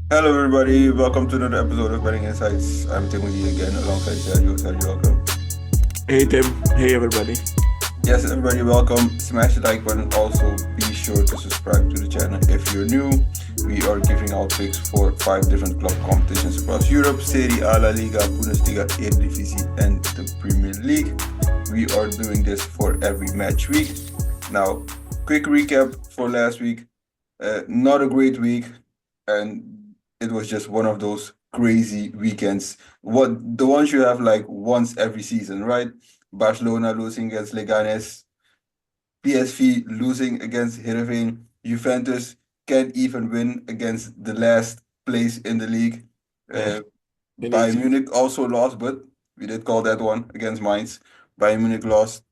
Hello, everybody. Welcome to another episode of Betting Insights. I'm Timothy again, alongside Sergio. Sergio, welcome. Hey Tim, hey everybody. Yes, everybody, welcome. Smash the like button. Also, be sure to subscribe to the channel if you're new. We are giving out picks for 5 different club competitions across Europe: Serie A, La Liga, Bundesliga, Eredivisie, and the Premier League. We are doing this for every match week. Now, quick recap for last week. Not a great week, and it was just one of those crazy weekends. What the ones you have like once every season, right? Barcelona losing against Leganes, PSV losing against Heerenveen, Juventus can't even win against the last place in the league. Yeah, Uh, been Bayern easy. Munich also lost, but we did call that one against Mainz. Bayern Munich lost.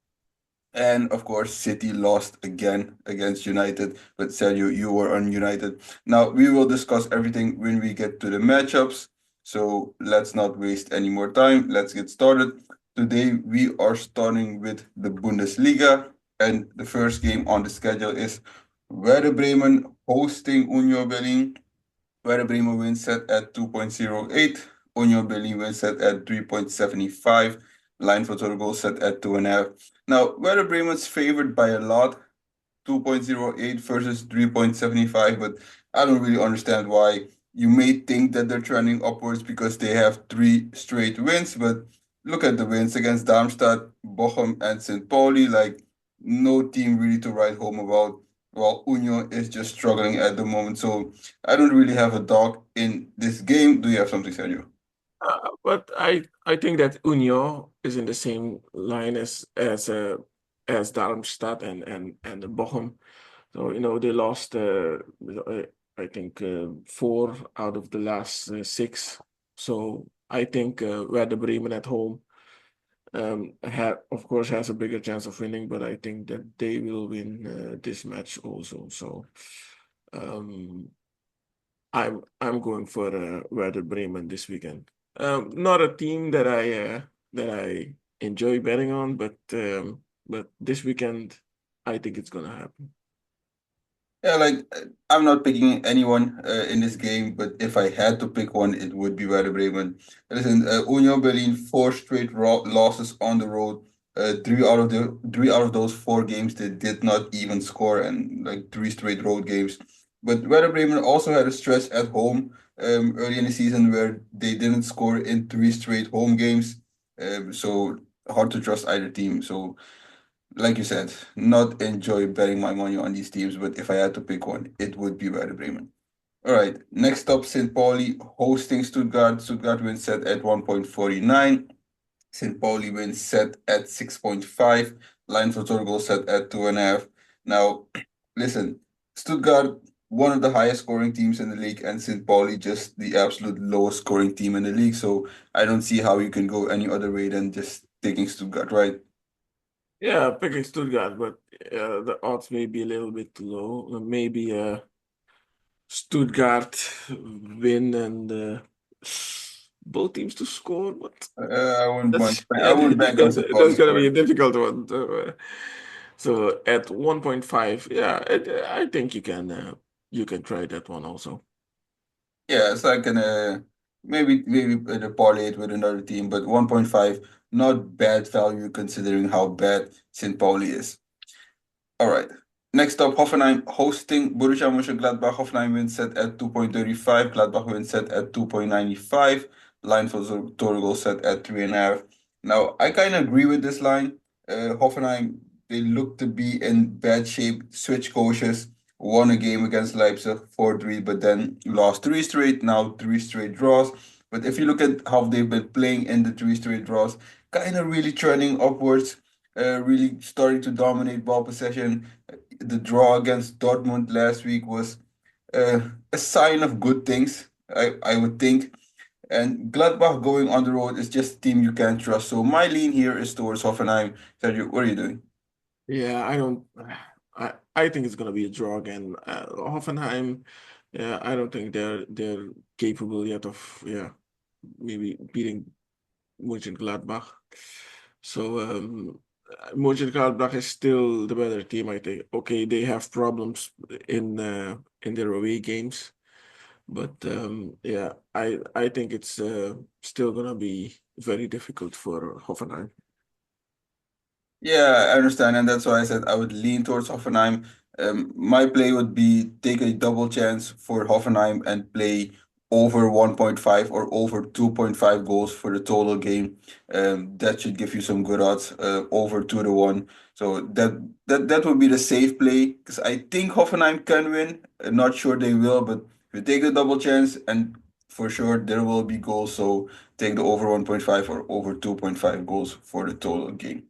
And of course, City lost again against United. But Sergio, you were on United. Now, we will discuss everything when we get to the matchups. So let's not waste any more time. Let's get started. Today, we are starting with the Bundesliga. And the first game on the schedule is Werder Bremen hosting Union Berlin. Werder Bremen wins set at 2.08. Union Berlin wins set at 3.75. Line for total goal set at 2.5. Now, Werder Bremen's favored by a lot, 2.08 versus 3.75, but I don't really understand why. You may think that they're trending upwards because they have 3 straight wins, but look at the wins against Darmstadt, Bochum, and St. Pauli. Like, no team really to write home about. While Union is just struggling at the moment. So I don't really have a dog in this game. Do you have something, Sergio? But I think that Union is in the same line as Darmstadt and the Bochum. So they lost. I think 4 out of the last 6. So I think Werder Bremen at home of course has a bigger chance of winning, but I think that they will win this match also. So um, I'm going for Werder Bremen this weekend. Not a team that I enjoy betting on, but this weekend I think it's gonna happen. Yeah, like I'm not picking anyone in this game, but if I had to pick one, it would be Werder Bremen. Listen, Union Berlin 4 straight losses on the road. 3 out of those 4 games they did not even score, and like 3 straight road games. But Werder Bremen also had a stretch at home early in the season where they didn't score in 3 straight home games. So hard to trust either team. So like you said, not enjoy betting my money on these teams, but if I had to pick one, it would be Werder Bremen. All right, next up, St. Pauli hosting Stuttgart. Stuttgart wins set at 1.49. St. Pauli wins set at 6.5. Line for total goal set at 2.5. Now, listen, Stuttgart, one of the highest scoring teams in the league, and St. Pauli just the absolute lowest scoring team in the league. So I don't see how you can go any other way than just taking Stuttgart, right? Yeah, picking Stuttgart, but the odds may be a little bit low. Maybe Stuttgart win and both teams to score. But I wouldn't want. that's I yeah, wouldn't bank on St. that's Pauli gonna be a scoring. difficult one. So at 1.5, yeah, I think you can try that one also. Yeah, it's like an maybe the parlay it with another team, but 1.5 not bad value considering how bad St. Pauli is. All right. Next up, Hoffenheim hosting Borussia Mönchengladbach. Hoffenheim wins set at 2.35. Gladbach wins set at 2.95. Line for Torgo set at 3.5. Now, I kind of agree with this line. Hoffenheim, they look to be in bad shape. Switch coaches, won a game against Leipzig 4-3, but then lost 3 straight. Now 3 straight draws. But if you look at how they've been playing in the 3 straight draws, kind of really trending upwards, really starting to dominate ball possession. The draw against Dortmund last week was a sign of good things, I would think. And Gladbach going on the road is just a team you can't trust. So my lean here is towards Hoffenheim. Sergio, what are you doing? Yeah, I don't. I think it's gonna be a draw again. Hoffenheim, yeah, I don't think they're capable yet of maybe beating Mönchengladbach. So Mönchengladbach is still the better team, I think. Okay, they have problems in their away games, But yeah, I think it's still gonna be very difficult for Hoffenheim. Yeah, I understand, and that's why I said I would lean towards Hoffenheim. My play would be take a double chance for Hoffenheim and play over 1.5 or over 2.5 goals for the total game. That should give you some good odds, over 2-1. So that would be the safe play because I think Hoffenheim can win. I'm not sure they will, but if you take the double chance, and for sure there will be goals, so take the over 1.5 or over 2.5 goals for the total game.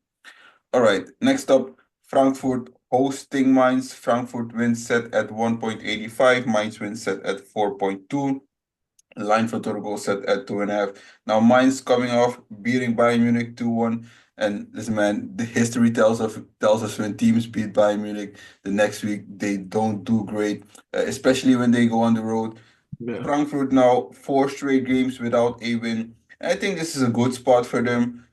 All right, next up, Frankfurt hosting Mainz. Frankfurt wins set at 1.85. Mainz wins set at 4.2. Line for Turgo set at 2.5. Now Mainz coming off beating Bayern Munich 2-1. And listen, man, the history tells us when teams beat Bayern Munich, the next week they don't do great, especially when they go on the road. Yeah, Frankfurt now 4 straight games without a win. I think this is a good spot for them,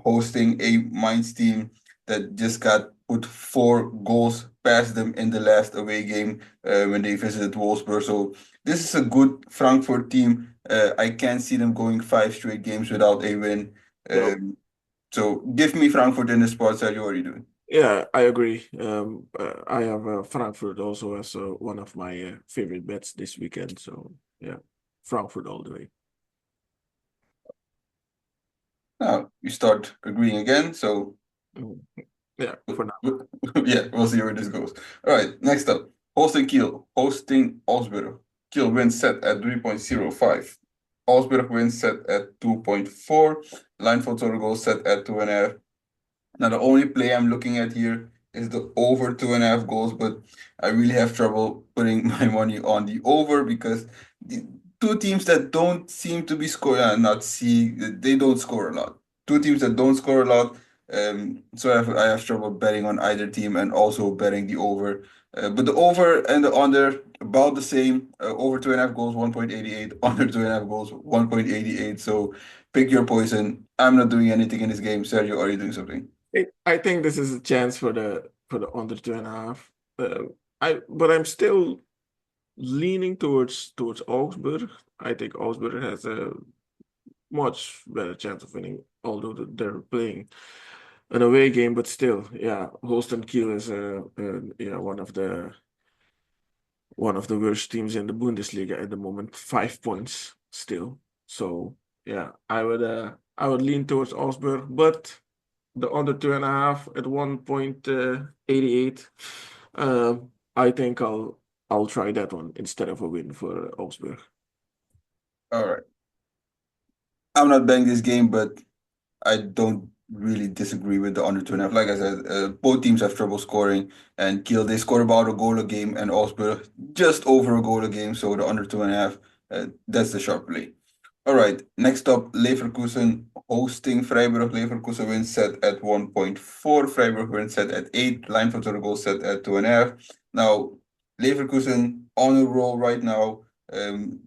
hosting a Mainz team that just got put 4 goals past them in the last away game when they visited Wolfsburg. So this is a good Frankfurt team. I can't see them going 5 straight games without a win. no, So give me Frankfurt in the spot, Sergio. What are you doing? yeah, I agree. I have Frankfurt also as one of my favorite bets this weekend. So yeah, Frankfurt all the way. Now we start agreeing again. So Mm. Yeah, for now. yeah, we'll see where this goes. All right, next up, hosting Kiel, hosting Augsburg. Kiel wins set at 3.05. Augsburg wins set at 2.4. Line for total goal set at 2.5. Now, the only play I'm looking at here is the over 2.5 goals, but I really have trouble putting my money on the over because the two teams that don't seem to be scoring, not see, they don't score a lot. Two teams that don't score a lot. So I have trouble betting on either team and also betting the over. But the over and the under about the same. Over 2.5 goals, 1.88. Under 2.5 goals, 1.88. So pick your poison. I'm not doing anything in this game. Sergio, are you doing something? I think this is a chance for the under 2.5. But I'm still leaning towards Augsburg. I think Augsburg has a much better chance of winning, although they're playing an away game. But still, yeah, Holstein Kiel is yeah, one of the worst teams in the Bundesliga at the moment. 5 points still. So yeah, I would lean towards Augsburg, but the under 2.5 at 1.88. I think I'll try that one instead of a win for Augsburg. All right. I'm not betting this game, but I don't really disagree with the under 2.5. Like I said, both teams have trouble scoring, and Kiel, they score about a goal a game, and Augsburg just over a goal a game. So the under 2.5, that's the sharp play. All right, next up, Leverkusen hosting Freiburg. Leverkusen wins set at 1.4. Freiburg wins set at 8. Line for total goal set at 2.5. Now, Leverkusen on a roll right now. 2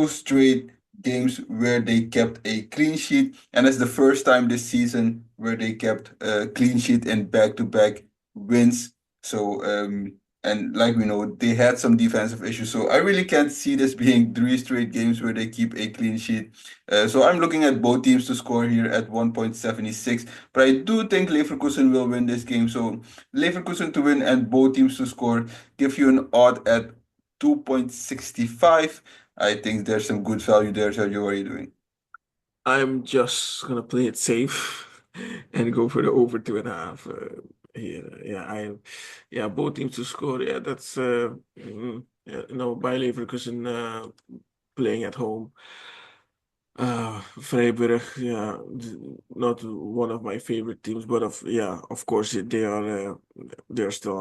straight games where they kept a clean sheet, and it's the first time this season where they kept a clean sheet in back-to-back wins. So, and like we know, they had some defensive issues. So I really can't see this being 3 straight games where they keep a clean sheet. So I'm looking at both teams to score here at 1.76. But I do think Leverkusen will win this game. So Leverkusen to win and both teams to score give you an odd at 2.65. I think there's some good value there. Sergio, what are you doing? I'm just gonna play it safe and go for the over 2.5 here. Yeah, both teams to score. Yeah, that's yeah, Bayer Leverkusen playing at home. Freiburg, yeah, not one of my favorite teams, but of course they're still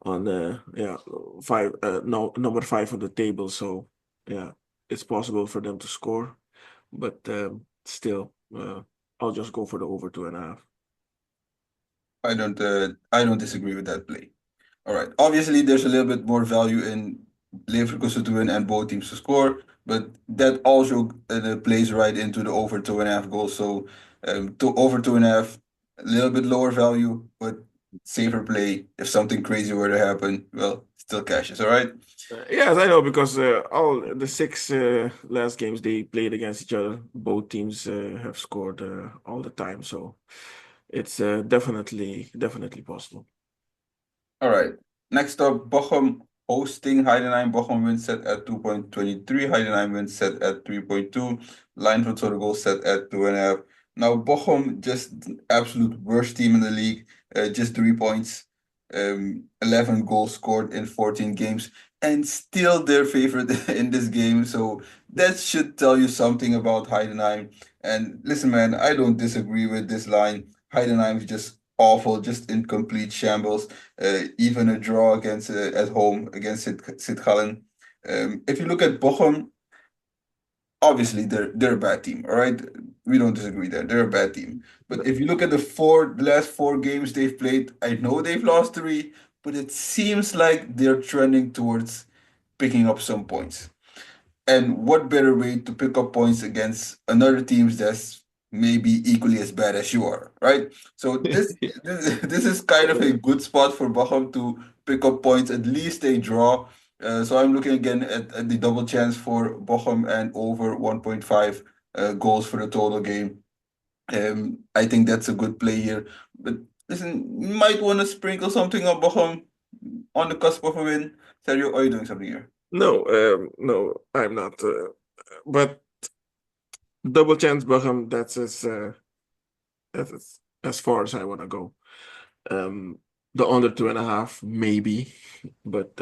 on yeah, five no number 5 on the table, so yeah, it's possible for them to score, but still, I'll just go for the over 2.5. I don't disagree with that play. All right. Obviously, there's a little bit more value in Leverkusen to win and both teams to score, but that also plays right into the over 2.5 goals. So to over 2.5, a little bit lower value, but safer play. If something crazy were to happen, well, still cashes. All right. Yes, I know because all the six last games they played against each other, both teams have scored all the time, so it's definitely possible. All right. Next up, Bochum hosting Heidenheim. Bochum wins set at 2.23. Heidenheim wins set at 3.2. Line for total goals set at 2.5. Now, Bochum, just absolute worst team in the league. Just 3 points. 11 goals scored in 14 games. And still their favorite in this game. So that should tell you something about Heidenheim. And listen, man, I don't disagree with this line. Heidenheim is just awful, just in complete shambles. Even a draw against at home against Sint-Gallen. If you look at Bochum, obviously they're a bad team. All right, we don't disagree there. They're a bad team. But if you look at the last 4 games they've played, I know they've lost 3, but it seems like they're trending towards picking up some points. And what better way to pick up points against another teams that's maybe equally as bad as you are, right? So this is kind of a good spot for Bochum to pick up points, at least a draw. So I'm looking again at the double chance for Bochum and over 1.5 goals for the total game. I think that's a good play here. But listen, you might want to sprinkle something on Bochum on the cusp of a win. Sergio, are you doing something here? No, I'm not. But double chance Bochum, that's as far as I want to go. Um, the under 2.5 maybe, but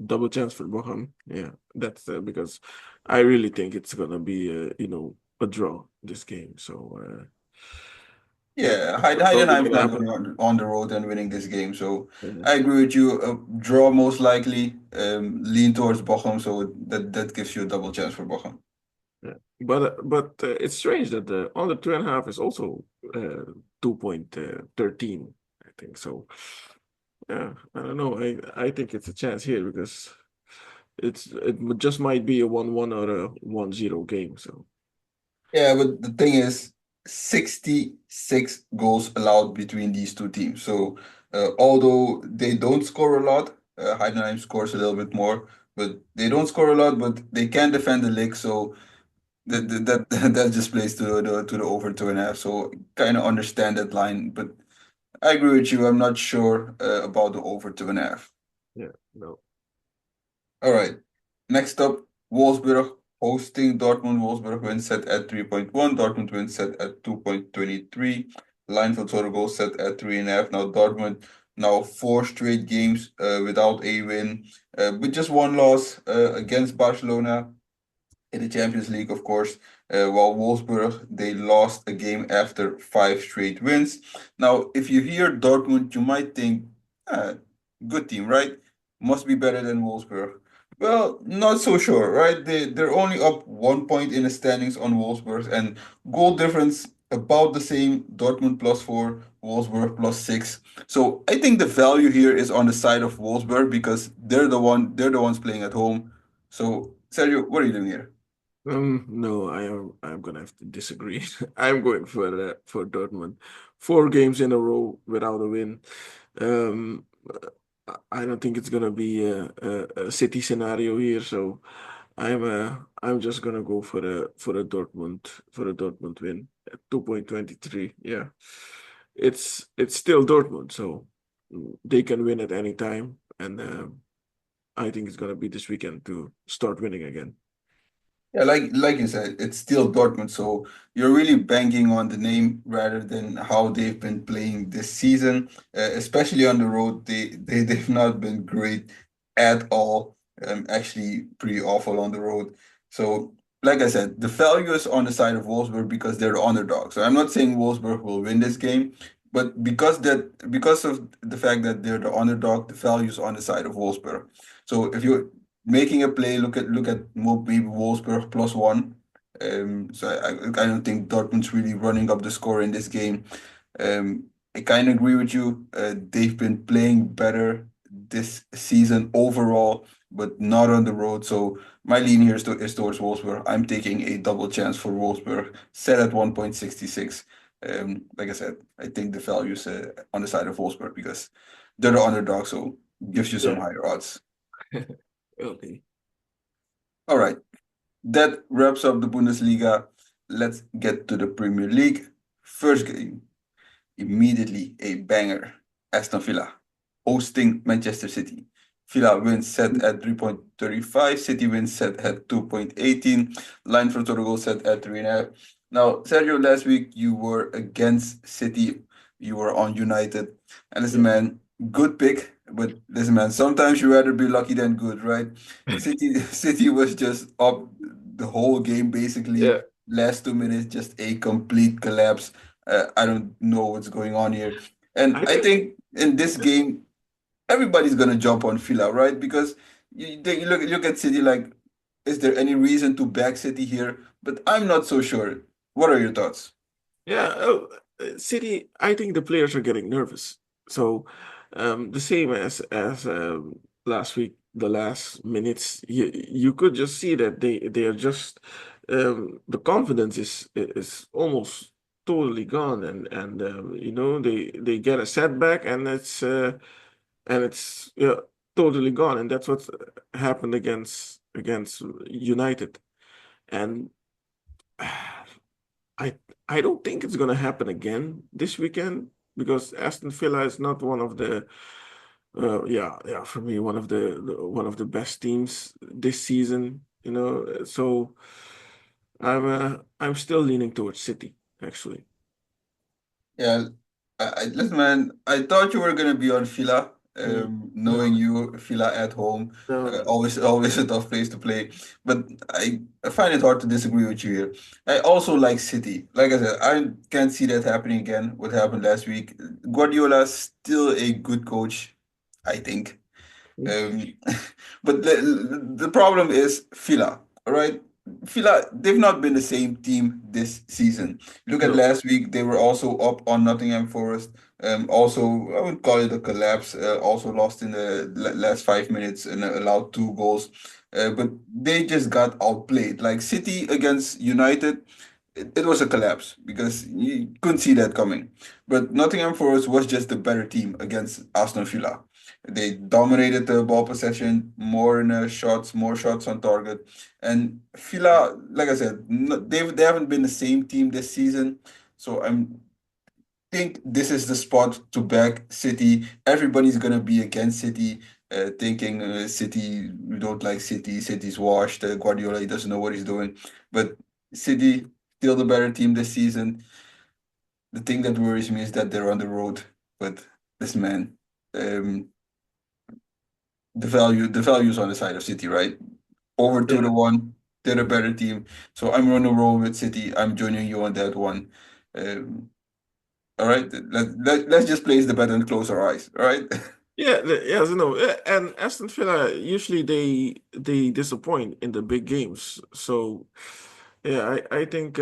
double chance for Bochum, yeah, that's because I really think it's gonna be a draw this game. So yeah, Yeah, that's probably Heidenheim's gonna not happen. going on the road and winning this game, so Uh, I agree with you. Draw most likely, lean towards Bochum, so that gives you a double chance for Bochum. yeah. But it's strange that the under 2.5 is also 2.13, I think so. Yeah, I don't know. I think it's a chance here because just might be a 1-1 or a 1-0 game. So Yeah, but the thing is, 66 goals allowed between these two teams. So although they don't score a lot, Heidenheim scores a little bit more, but they don't score a lot, but they can defend the league. So that just plays to the over 2.5. So kind of understand that line, but I agree with you. I'm not sure about the over 2.5. yeah, no. All right. Next up, Wolfsburg hosting Dortmund. Wolfsburg wins set at 3.1. Dortmund wins set at 2.23. Line for total goals set at 3.5. Now Dortmund now 4 straight games without a win, with just one loss against Barcelona in the Champions League, of course. While Wolfsburg, they lost a game after 5 straight wins. Now, if you hear Dortmund, you might think, ah, good team, right? Must be better than Wolfsburg. Well, not so sure, right? They're only up 1 point in the standings on Wolfsburg, and goal difference about the same. Dortmund +4, Wolfsburg +6. So I think the value here is on the side of Wolfsburg because they're the ones playing at home. So Sergio, what are you doing here? No, I'm gonna have to disagree. I'm going for Dortmund. 4 games in a row without a win. Um, I don't think it's gonna be a City scenario here, so I'm just gonna go for a Dortmund win at 2.23. Yeah, it's still Dortmund, so they can win at any time, and I think it's gonna be this weekend to start winning again. Yeah, like you said, it's still Dortmund, so you're really banking on the name rather than how they've been playing this season, especially on the road. They've not been great at all. Actually, pretty awful on the road. So, like I said, the value is on the side of Wolfsburg because they're the underdog. So I'm not saying Wolfsburg will win this game, but because of the fact that they're the underdog, the value is on the side of Wolfsburg. So if you making a play. Look at maybe Wolfsburg +1. So I don't think Dortmund's really running up the score in this game. I kind of agree with you. They've been playing better this season overall, but not on the road. So my lean here is towards Wolfsburg. I'm taking a double chance for Wolfsburg, set at 1.66. Like I said, I think the value is on the side of Wolfsburg because they're the underdog, so gives you some Yeah. higher odds. Okay. All right, that wraps up the Bundesliga. Let's get to the Premier League. First game, immediately a banger. Aston Villa hosting Manchester City. Villa wins set at 3.35. City wins set at 2.18. Line for total goal set at 3.5. Now, Sergio, last week you were against City. You were on United. And listen, Yeah. man, good pick. But listen, man, sometimes you rather be lucky than good, right? City was just up the whole game, basically. Yeah. Last 2 minutes, just a complete collapse. I don't know what's going on here. And I I think. think in this game, everybody's gonna jump on Fila, right? Because you look at City like, is there any reason to back City here? But I'm not so sure. What are your thoughts? Yeah, City. I think the players are getting nervous. So, the same as last week, the last minutes, you could just see that they are just the confidence is almost totally gone, and they get a setback, and it's yeah totally gone, and that's what happened against United, and. I I don't think it's gonna happen again this weekend because Aston Villa is not one of the for me one of the best teams this season, so I'm still leaning towards City actually. Yeah, listen, man. I thought you were gonna be on Fila. Knowing No, you, Fila at home, no. always a tough place to play. But I find it hard to disagree with you here. I also like City. Like I said, I can't see that happening again. What happened last week? Guardiola's still a good coach, I think. Um, but the problem is Fila, all right? Fila, they've not been the same team this season. Look at No. last week, they were also up on Nottingham Forest. Also, I would call it a collapse. Also lost in the last 5 minutes and allowed 2 goals. But they just got outplayed. Like City against United, it was a collapse because you couldn't see that coming. But Nottingham Forest was just the better team against Aston Villa. They dominated the ball possession, more in shots, more shots on target. And Villa, like I said, they haven't been the same team this season. So I'm think this is the spot to back City. Everybody's gonna be against City, thinking City, we don't like City. City's washed. Guardiola, he doesn't know what he's doing. But City still the better team this season. The thing that worries me is that they're on the road. But this man, um, the value is on the side of City, right? Over two Yeah. to one, they're a better team. So I'm on a roll with City. I'm joining you on that one. Um, all right, let's just place the bet and close our eyes. All right. Yeah, yes, no, and Aston Villa usually they disappoint in the big games. So, yeah, I think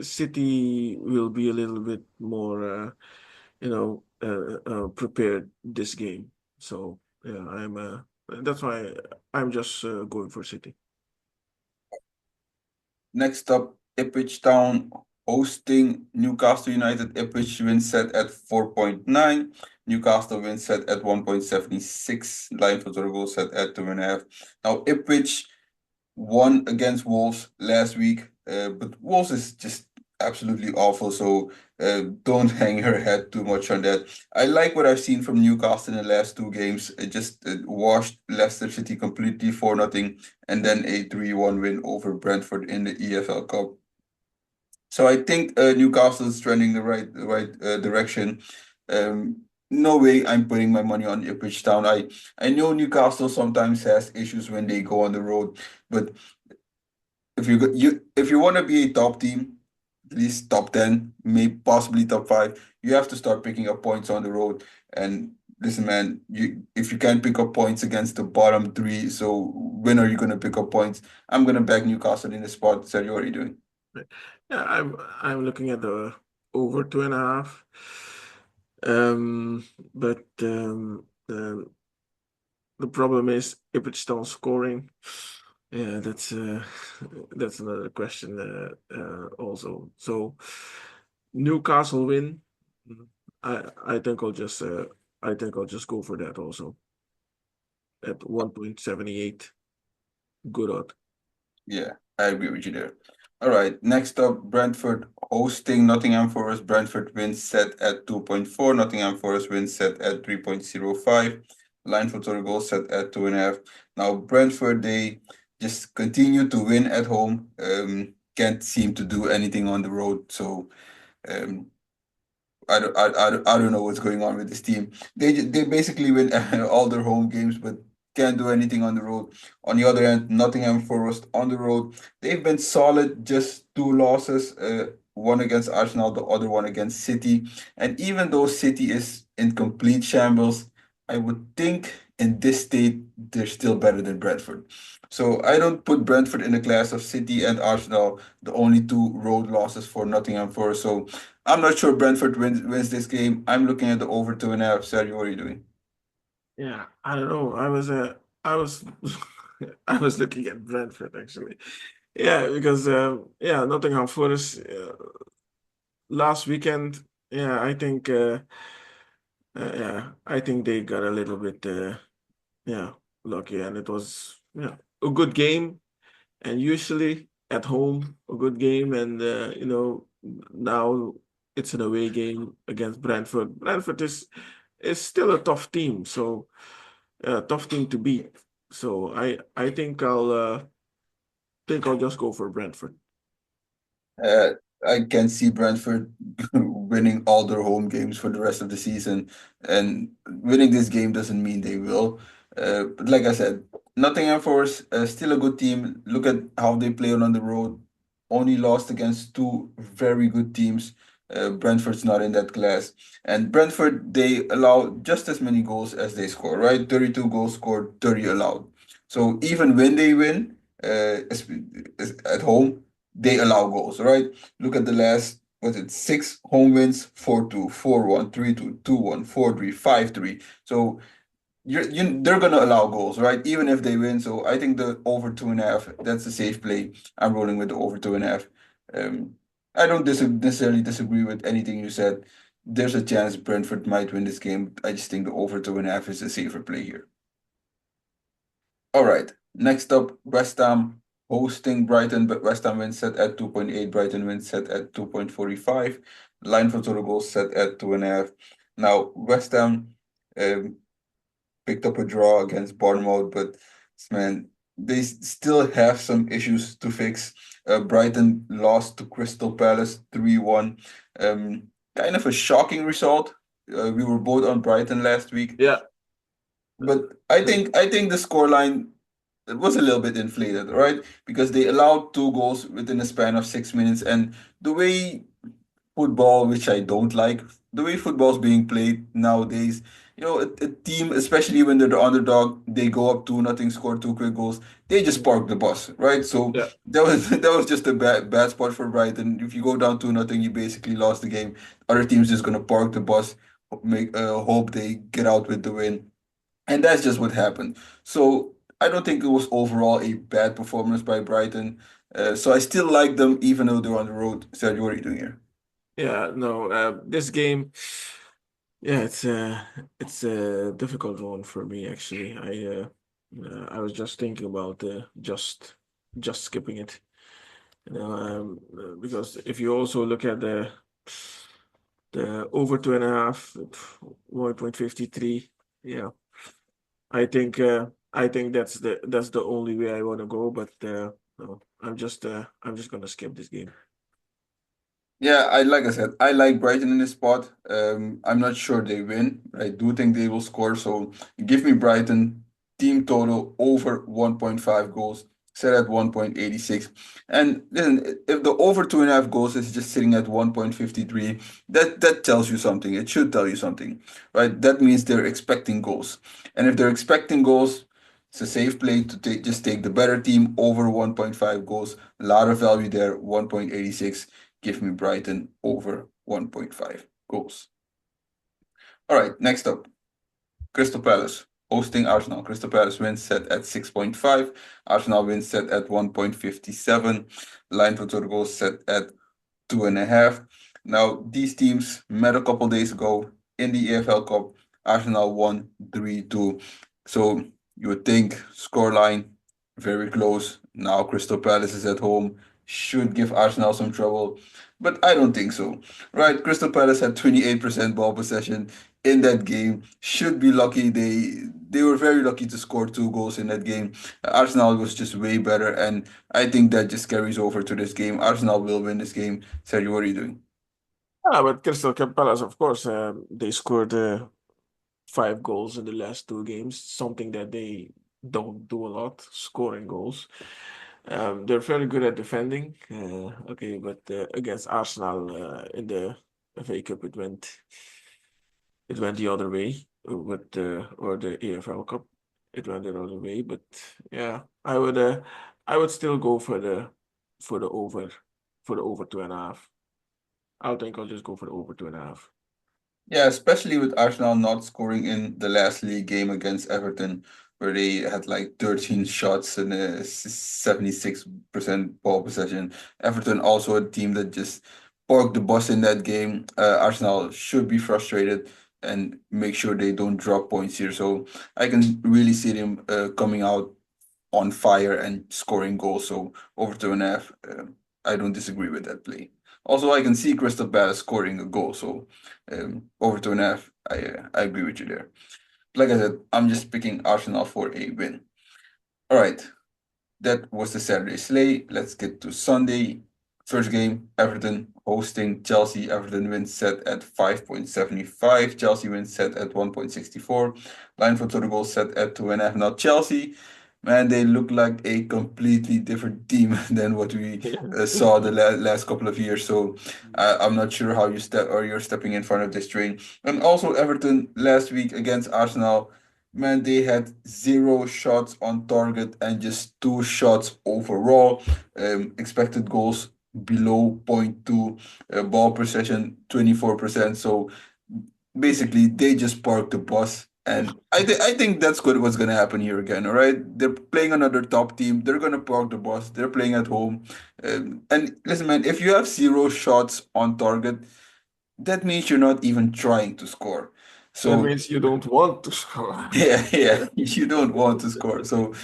City will be a little bit more, prepared this game. So, yeah, that's why I'm just going for City. Next up, Ipswich Town hosting Newcastle United. Ipswich wins set at 4.9. Newcastle wins set at 1.76. Line for total goal set at 2.5. Now, Ipswich won against Wolves last week, but Wolves is just absolutely awful. So don't hang your head too much on that. I like what I've seen from Newcastle in the last 2 games. It just washed Leicester City completely 4-0, and then a 3-1 win over Brentford in the EFL Cup. So I think Newcastle is trending the right direction. No way I'm putting my money on Ipswich Town. I know Newcastle sometimes has issues when they go on the road, but if you want to be a top team, at least top 10, maybe possibly top 5, you have to start picking up points on the road. And listen, man, if you can't pick up points against the bottom 3, so when are you going to pick up points? I'm going to back Newcastle in the spot. Sergio, what are you doing? Yeah, I'm looking at the over 2.5. But the problem is Ipswich Town scoring. Yeah, that's that's another question also. So Newcastle win. Mm, I think I'll just go for that also at 1.78. Good odd. Yeah, I agree with you there. All right, next up, Brentford hosting Nottingham Forest. Brentford wins set at 2.4. Nottingham Forest wins set at 3.05. Line for total goals set at 2.5. Now, Brentford, they just continue to win at home. Can't seem to do anything on the road. So, um, I don't know what's going on with this team. They basically win all their home games, but can't do anything on the road. On the other hand, Nottingham Forest on the road, they've been solid. Just two losses, one against Arsenal, the other one against City. And even though City is in complete shambles, I would think in this state they're still better than Brentford. So I don't put Brentford in the class of City and Arsenal, the only two road losses for Nottingham Forest. So I'm not sure Brentford wins this game. I'm looking at the over 2.5. Sergio, what are you doing? Yeah, I don't know. I was I was looking at Brentford actually. Yeah, because yeah, Nottingham Forest last weekend. Yeah, yeah, I think they got a little bit yeah lucky, and it was yeah a good game. And usually at home, a good game, and now it's an away game against Brentford. Brentford is still a tough team, so tough team to beat. So I think I'll just go for Brentford. Uh, I can see Brentford winning all their home games for the rest of the season, and winning this game doesn't mean they will. But like I said, Nottingham Forest still a good team. Look at how they play on the road. Only lost against two very good teams. Brentford's not in that class, and Brentford they allow just as many goals as they score. Right, 32 goals scored, 30 allowed. So even when they win, at home they allow goals, right? Look at the last, was it six home wins? 4-2, 4-1, 3-2, 2-1, 4-3, 5-3. So they're gonna allow goals, right? Even if they win. So I think the over 2.5, that's a safe play. I'm rolling with the over 2.5. Um, I don't necessarily disagree with anything you said. There's a chance Brentford might win this game. I just think the over 2.5 is a safer play here. All right. Next up, West Ham hosting Brighton, but West Ham wins set at 2.8. Brighton wins set at 2.45. Line for total goals set at 2.5. Now, West Ham um, picked up a draw against Bournemouth, but man, they still have some issues to fix. Brighton lost to Crystal Palace 3-1. Kind of a shocking result. We were both on Brighton last week, Yeah, but I think the scoreline it was a little bit inflated, right? Because they allowed two goals within a span of 6 minutes, and the way football, which I don't like, the way football's being played nowadays, a team, especially when they're the underdog, they go up 2-0, score two quick goals, they just park the bus, right? So yeah, that was that was just a bad spot for Brighton. If you go down 2-0, you basically lost the game. Other teams just gonna park the bus, make hope they get out with the win. And that's just what happened. So I don't think it was overall a bad performance by Brighton. So I still like them even though they're on the road. Sergio, what are you doing here? yeah. No, this game, yeah, it's a difficult one for me actually. I was just thinking about just skipping it. Because if you also look at the over 2.5, 1.53, yeah, I think that's the only way I want to go. But no, I'm just gonna skip this game. Yeah, like I said, I like Brighton in this spot. I'm not sure they win. I do think they will score. So give me Brighton team total over 1.5 goals, set at 1.86. And listen, if the over 2.5 goals is just sitting at 1.53, that tells you something. It should tell you something, right? That means they're expecting goals. And if they're expecting goals, it's a safe play to take the better team over 1.5 goals. A lot of value there, 1.86. Give me Brighton over 1.5 goals. All right, next up, Crystal Palace. hosting Arsenal. Crystal Palace wins set at 6.5. Arsenal wins set at 1.57. Line for total goals set at 2.5. Now, these teams met a couple days ago in the EFL Cup. Arsenal won 3-2. So you would think scoreline very close. Now Crystal Palace is at home, should give Arsenal some trouble, but I don't think so. Right? Crystal Palace had 28% ball possession in that game. Should be lucky. They were very lucky to score 2 goals in that game. Arsenal was just way better, and I think that just carries over to this game. Arsenal will win this game. Sergio, what are you doing? But Crystal Palace, of course, they scored 5 goals in the last 2 games, something that they don't do a lot, scoring goals. They're very good at defending. Okay, but against Arsenal in the FA Cup, it went the other way with or the EFL Cup. It went the other way, but yeah, I would still go for the over for the over 2.5. I think I'll just go for the over 2.5. Yeah, especially with Arsenal not scoring in the last league game against Everton, where they had like 13 shots and 76% ball possession. Everton also a team that just parked the bus in that game. Arsenal should be frustrated and make sure they don't drop points here. So I can really see them coming out on fire and scoring goals. So over 2.5, I don't disagree with that play. Also, I can see Crystal Palace scoring a goal. So over 2.5, I agree with you there. Like I said, I'm just picking Arsenal for a win. All right, that was the Saturday slate. Let's get to Sunday. First game, Everton hosting Chelsea. Everton wins set at 5.75. Chelsea wins set at 1.64. Line for total goals set at 2.5. Now Chelsea, man, they look like a completely different team than what we saw the last couple of years. So I'm not sure how you're stepping in front of this train. And also Everton last week against Arsenal. Man, they had 0 shots on target and just 2 shots overall. Expected goals below 0.2, ball possession 24%. So basically, they just parked the bus. And I think that's what's gonna happen here again. All right, they're playing another top team. They're gonna park the bus. They're playing at home. And listen, man, if you have 0 shots on target, that means you're not even trying to score. That So means you don't want to score. yeah, you don't want to score. So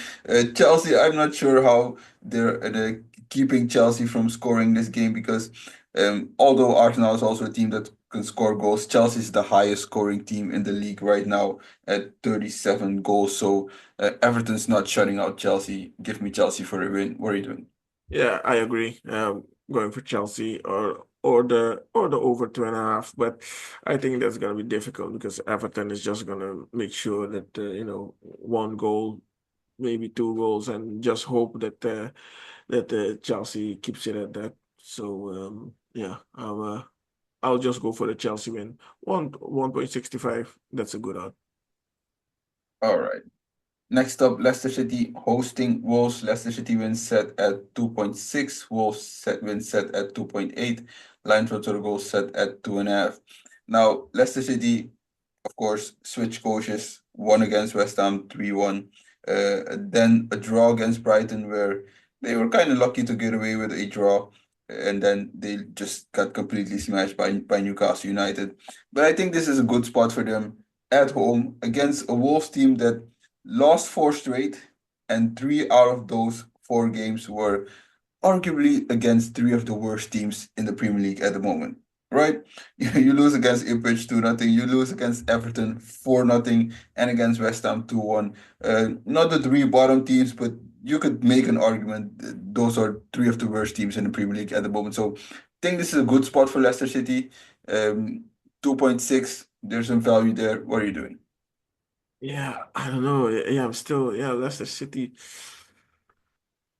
Chelsea, I'm not sure how they're keeping Chelsea from scoring this game because although Arsenal is also a team that can score goals, Chelsea is the highest scoring team in the league right now at 37 goals. So Everton's not shutting out Chelsea. Give me Chelsea for a win. What are you doing? Yeah, I agree. Going for Chelsea or the over 2.5, but I think that's gonna be difficult because Everton is just gonna make sure that 1 goal, maybe 2 goals, and just hope that Chelsea keeps it at that. So yeah, I'll just go for the Chelsea win. 1.65. That's a good odds. All right. Next up, Leicester City hosting Wolves. Leicester City wins set at 2.6. Wins set at 2.8. Line for total goals set at 2.5. Now, Leicester City, of course, switch coaches, won against West Ham 3-1. Then a draw against Brighton where they were kind of lucky to get away with a draw. And then they just got completely smashed by Newcastle United. But I think this is a good spot for them at home against a Wolves team that lost 4 straight, and 3 out of those 4 games were arguably against 3 of the worst teams in the Premier League at the moment. Right? You lose against Ipswich 2-0, you lose against Everton 4-0, and against West Ham 2-1. Not the 3 bottom teams, but you could make an argument that those are 3 of the worst teams in the Premier League at the moment. So I think this is a good spot for Leicester City. 2.6, there's some value there. What are you doing? Yeah, I don't know. Yeah, I'm still, yeah, Leicester City.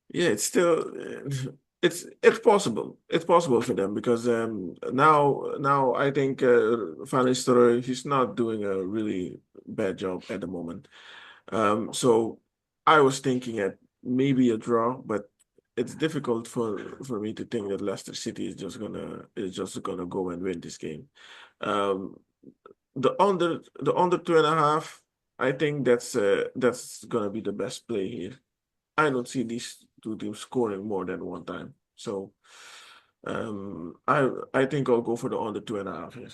Yeah, it's still it's possible. It's possible for them because now I think Van Nistelrooy, he's not doing a really bad job at the moment. So I was thinking at maybe a draw, but it's difficult for me to think that Leicester City is just gonna go and win this game. Um, the under 2.5. I think that's gonna be the best play here. I don't see these two teams scoring more than one time. So I think I'll go for the under 2.5 here.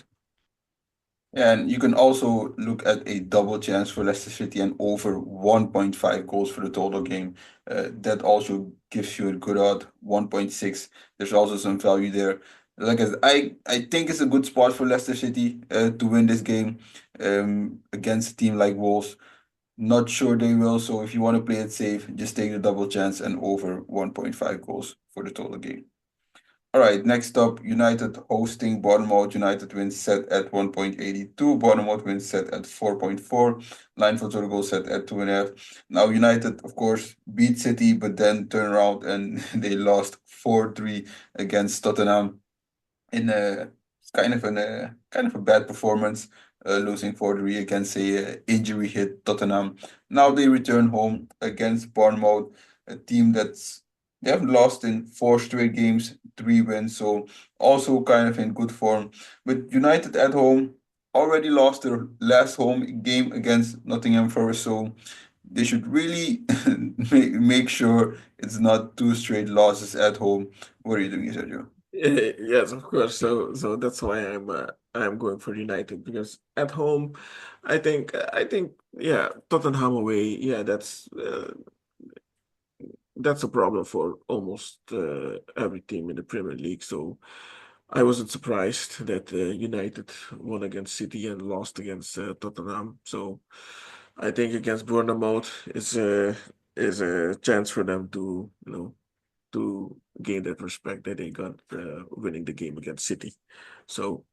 And you can also look at a double chance for Leicester City and over 1.5 goals for the total game. That also gives you a good odd 1.6. There's also some value there. Like I think it's a good spot for Leicester City to win this game against a team like Wolves. Not sure they will, so if you want to play it safe, just take the double chance and over 1.5 goals for the total game. All right, next up, United hosting Bournemouth. United wins set at 1.82. Bournemouth wins set at 4.4. Line for total goal set at 2.5. Now, United, of course, beat City, but then turn around and they lost 4-3 against Tottenham in a kind of a bad performance, losing 4-3 against a injury hit Tottenham. Now they return home against Bournemouth, a team they haven't lost in 4 straight games, 3 wins, so also kind of in good form. But United at home already lost their last home game against Nottingham Forest, so they should really make sure it's not 2 straight losses at home. What are you doing, Sergio? Yes, of course. So that's why I'm going for United because at home, I think yeah, Tottenham away, yeah, that's a problem for almost every team in the Premier League. So I wasn't surprised that United won against City and lost against Tottenham. So I think against Bournemouth is a chance for them to to gain that respect that they got winning the game against City. So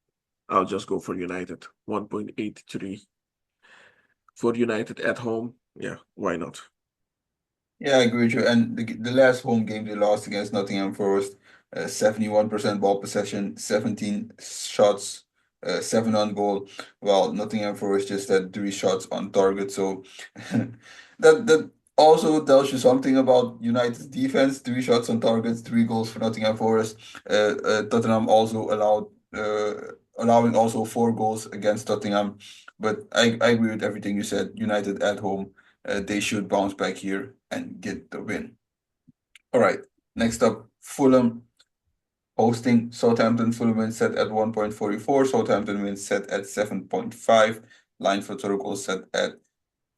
I'll just go for United 1.83 for United at home. Yeah, why not? Yeah, I agree with you. And the last home game they lost against Nottingham Forest, 71% ball possession, 17 shots, 7 on goal. Well, Nottingham Forest just had 3 shots on target. So that also tells you something about United's defense. 3 shots on target, 3 goals for Nottingham Forest. Tottenham also allowing also 4 goals against Tottenham. But I agree with everything you said. United at home, they should bounce back here and get the win. All right, next up, Fulham hosting Southampton. Fulham win set at 1.44. Southampton win set at 7.5. Line for total goal set at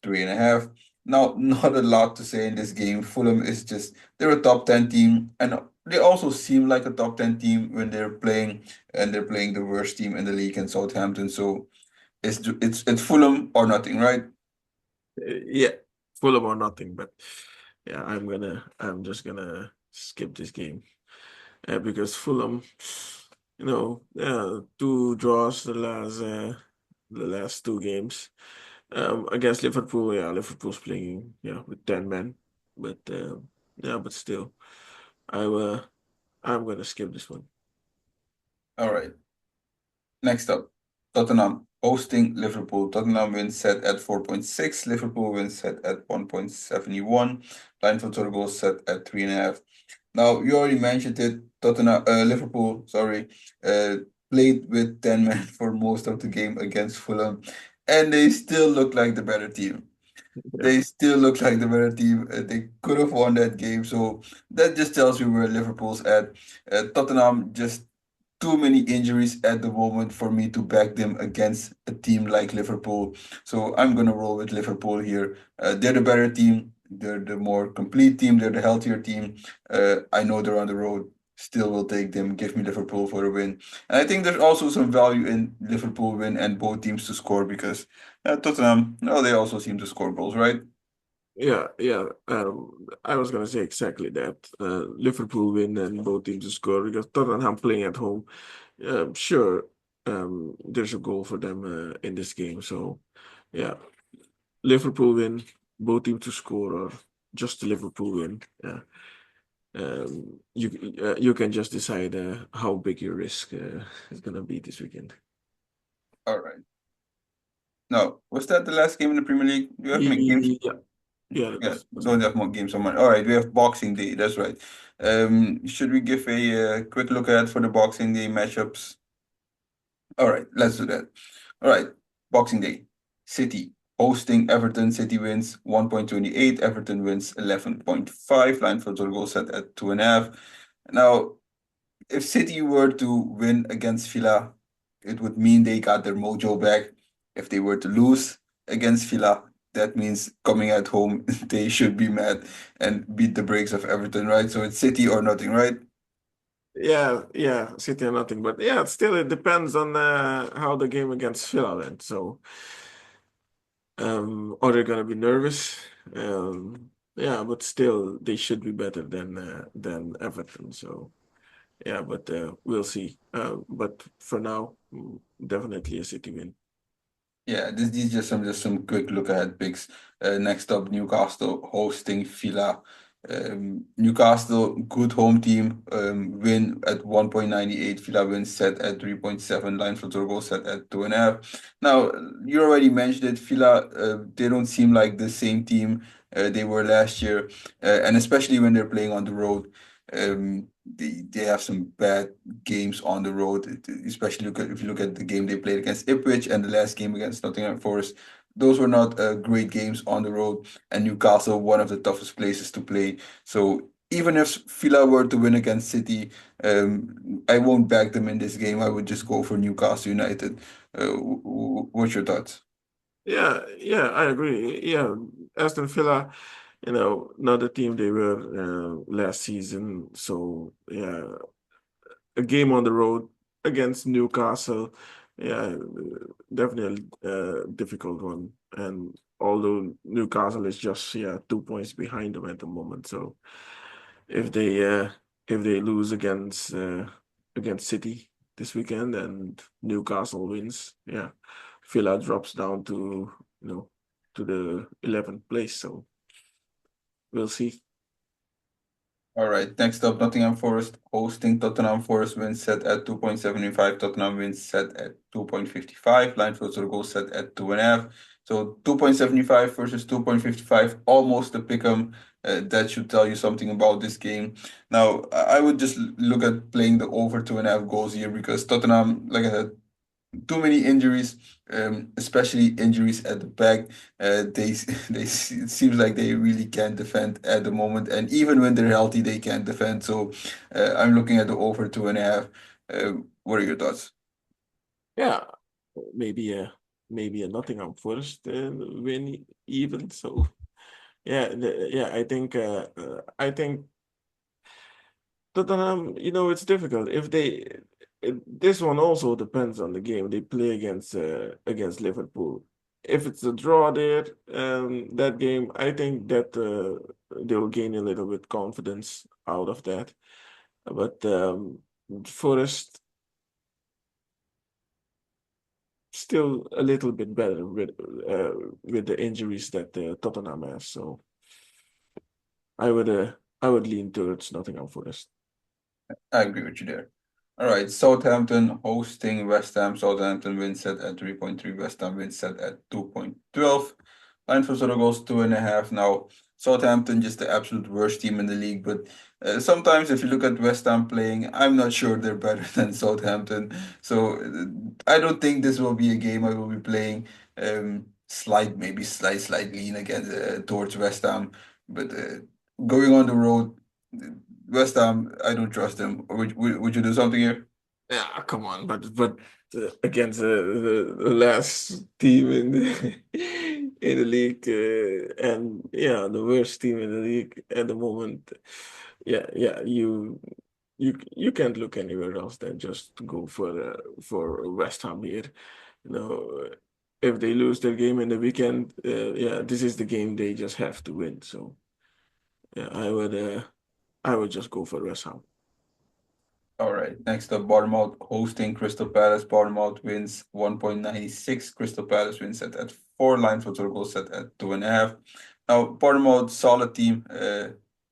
3.5. Now, not a lot to say in this game. Fulham is just, they're a top 10 team, and they also seem like a top 10 team when they're playing, and they're playing the worst team in the league in Southampton. So it's Fulham or nothing, right? Yeah, Fulham or nothing. But yeah, I'm just gonna skip this game because Fulham, 2 draws the last 2 games. Against Liverpool, yeah, Liverpool's playing with 10 men, but yeah, but still, I I'm gonna skip this one. All right. Next up, Tottenham hosting Liverpool. Tottenham wins set at 4.6. Liverpool wins set at 1.71. Line for total goals set at 3.5. Now, you already mentioned it. Liverpool, sorry, uh, played with 10 men for most of the game against Fulham, and they still look like the better team. Yeah, They still look like the better team. They could have won that game. So that just tells you where Liverpool's at. Tottenham just too many injuries at the moment for me to back them against a team like Liverpool. So I'm gonna roll with Liverpool here. They're the better team. They're the more complete team. They're the healthier team. I know they're on the road. Still will take them. Give me Liverpool for a win. And I think there's also some value in Liverpool win and both teams to score because Tottenham, no, they also seem to score goals, right? yeah. I was gonna say exactly that. Liverpool win and both teams to score because Tottenham playing at home. Sure, there's a goal for them in this game. So yeah, Liverpool win, both teams to score, or just the Liverpool win. Yeah. You can just decide how big your risk is gonna be this weekend. All right. Now, was that the last game in the Premier League? Do you have any games? Yeah, yeah, Yeah, don't have more games on my. All right, we have Boxing Day. That's right. Should we give a quick look at for the Boxing Day matchups? All right, let's do that. All right, Boxing Day. City hosting Everton. City wins 1.28. Everton wins 11.5. Line for total goal set at 2.5. Now, if City were to win against Villa, it would mean they got their mojo back. If they were to lose against Villa, that means coming at home, they should be mad and beat the brakes of Everton, right? So it's City or nothing, right? Yeah, City or nothing. But yeah, still it depends on how the game against Villa went. So are they gonna be nervous? Yeah, but still they should be better than Everton. So yeah, but we'll see. But for now, definitely a City win. Yeah, these just some quick look ahead picks. Next up, Newcastle hosting Villa. Newcastle, good home team. Win at 1.98. Villa win set at 3.7. Line for Turgo set at 2.5. Now, you already mentioned it. Villa, they don't seem like the same team they were last year, and especially when they're playing on the road. They have some bad games on the road, especially if you look at the game they played against Ipswich and the last game against Nottingham Forest. Those were not great games on the road, and Newcastle, one of the toughest places to play. So even if Villa were to win against City, I won't back them in this game. I would just go for Newcastle United. What's your thoughts? Yeah, I agree. Yeah, Aston Villa, not the team they were last season. So yeah, a game on the road against Newcastle, yeah, definitely a difficult one. And although Newcastle is just 2 points behind them at the moment, so if they uh, if they lose against City this weekend and Newcastle wins, yeah, Villa drops down to to the 11th place. So we'll see. All right, next up, Nottingham Forest hosting Tottenham. Forest wins set at 2.75. Tottenham wins set at 2.55. Line for total goal set at 2.5. So 2.75 versus 2.55, almost a pick 'em. That should tell you something about this game. Now, I would just look at playing the over 2.5 goals here because Tottenham, like I said, too many injuries, especially injuries at the back. It seems like they really can't defend at the moment, and even when they're healthy, they can't defend. So I'm looking at the over 2.5. What are your thoughts? Yeah, maybe a Nottingham Forest win even. So yeah, I think Tottenham, it's difficult. This one also depends on the game they play against Liverpool. If it's a draw there, that game, I think that they will gain a little bit confidence out of that. But Forest still a little bit better with the injuries that Tottenham has. So I would uh, I would lean towards Nottingham Forest. I agree with you there. All right, Southampton hosting West Ham. Southampton wins set at 3.3. West Ham wins set at 2.12. Line for total goals 2.5. Now, Southampton just the absolute worst team in the league, but sometimes if you look at West Ham playing, I'm not sure they're better than Southampton. So I don't think this will be a game I will be playing. Maybe slight lean against towards West Ham, but going on the road. West Ham, I don't trust them. Would you do something here? Yeah, come on, but against the last team in the in the league, and yeah, the worst team in the league at the moment. Yeah, you can't look anywhere else than just go for West Ham here. You know, if they lose their game in the weekend, yeah, this is the game they just have to win. So yeah, I would just go for West Ham. All right. Next up, Bournemouth hosting Crystal Palace. Bournemouth wins 1.96. Crystal Palace wins at 4. Line for total goal set at 2.5. Now, Bournemouth, solid team,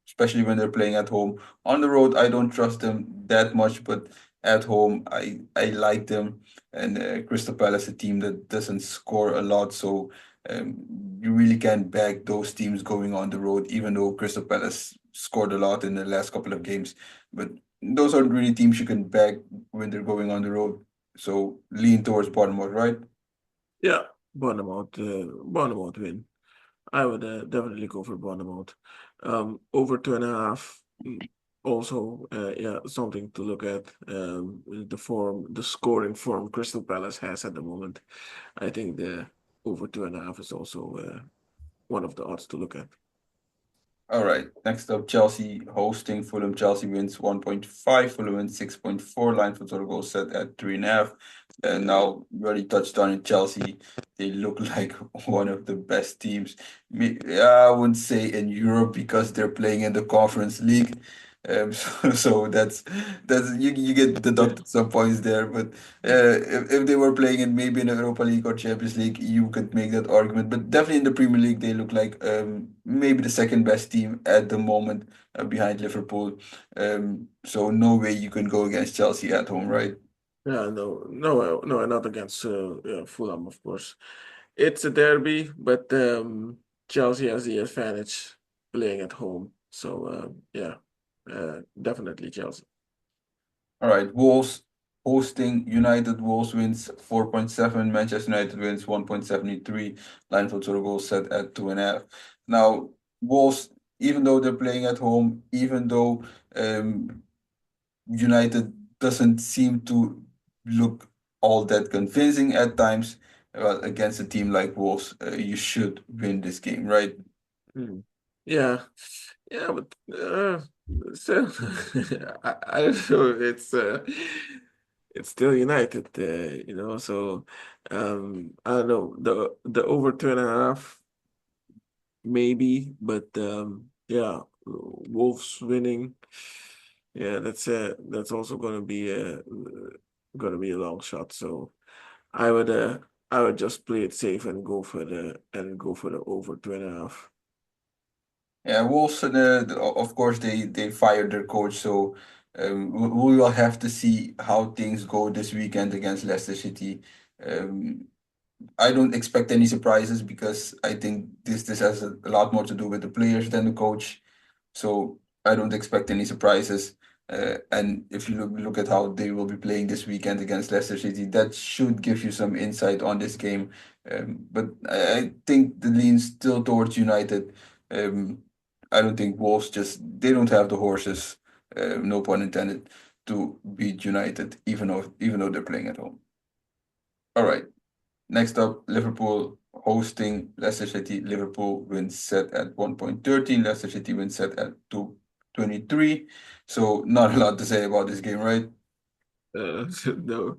especially when they're playing at home. On the road, I don't trust them that much, but at home, I like them. And Crystal Palace, a team that doesn't score a lot, so um, you really can't back those teams going on the road, even though Crystal Palace scored a lot in the last couple of games. But those aren't really teams you can back when they're going on the road. So lean towards Bournemouth, right? Yeah, Bournemouth win. I would definitely go for Bournemouth. Over 2.5. Also, yeah, something to look at. The scoring form Crystal Palace has at the moment. I think the over 2.5 is also one of the odds to look at. All right. Next up, Chelsea hosting Fulham. Chelsea wins 1.5. Fulham wins 6.4. Line for total goal set at 3.5. And now, we already touched on it. Chelsea, they look like one of the best teams. I wouldn't say in Europe because they're playing in the Conference League. So that's you get deducted some points there. But if they were playing in maybe in the Europa League or Champions League, you could make that argument. But definitely in the Premier League, they look like maybe the second best team at the moment behind Liverpool. So no way you can go against Chelsea at home, right? Yeah, no, not against yeah, Fulham, of course. It's a derby, but Chelsea has the advantage playing at home. So yeah, definitely Chelsea. All right, Wolves hosting United. Wolves wins 4.7. Manchester United wins 1.73. Line for total goals set at 2.5. Now, Wolves, even though they're playing at home, even though um, United doesn't seem to look all that convincing at times, well, against a team like Wolves, you should win this game, right? Mm. Yeah, yeah, but still, I don't know. It's still United, So I don't know the over 2.5 maybe, but yeah, Wolves winning. Yeah, that's also gonna be a long shot. So I would uh I would just play it safe and go for the over 2.5. Yeah, Wolves, of course, they fired their coach, so we will have to see how things go this weekend against Leicester City. Um, I don't expect any surprises because I think this has a lot more to do with the players than the coach. So I don't expect any surprises. And if you look at how they will be playing this weekend against Leicester City, that should give you some insight on this game. But I think the lean still towards United. Um, I don't think Wolves they don't have the horses, no pun intended, to beat United, even though they're playing at home. All right. Next up, Liverpool hosting Leicester City. Liverpool wins set at 1.13. Leicester City wins set at 2.23. So not a lot to say about this game, right? No,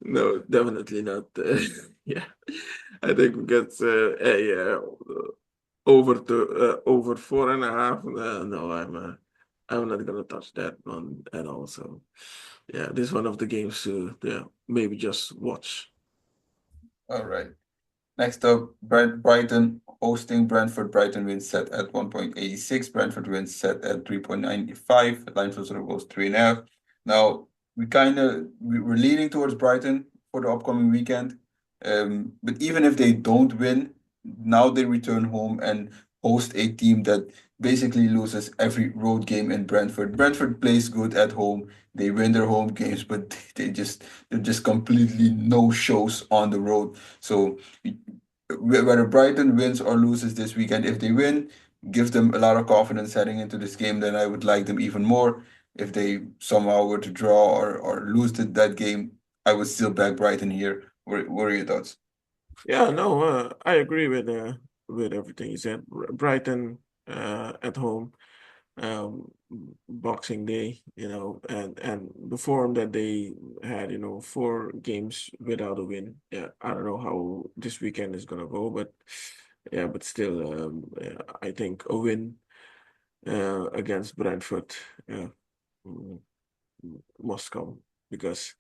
no, definitely not. Yeah, I think we get a over 4.5. No, I'm not gonna touch that one at all. So yeah, this is one of the games to yeah maybe just watch. All right. Next up, Brighton hosting Brentford. Brighton wins set at 1.86. Brentford wins set at 3.95. Line for sort of goes 3.5. Now, we're leaning towards Brighton for the upcoming weekend. But even if they don't win, now they return home and host a team that basically loses every road game in Brentford. Brentford plays good at home. They win their home games, but they're just completely no shows on the road. So whether Brighton wins or loses this weekend, if they win, gives them a lot of confidence heading into this game, then I would like them even more. If they somehow were to draw or lose that game, I would still back Brighton here. What are your thoughts? Yeah, no, I agree with everything you said. Brighton at home, um, Boxing Day, and the form that they had, 4 games without a win. Yeah, I don't know how this weekend is gonna go, but yeah, but still, yeah, I think a win against Brentford, yeah, mm, must come because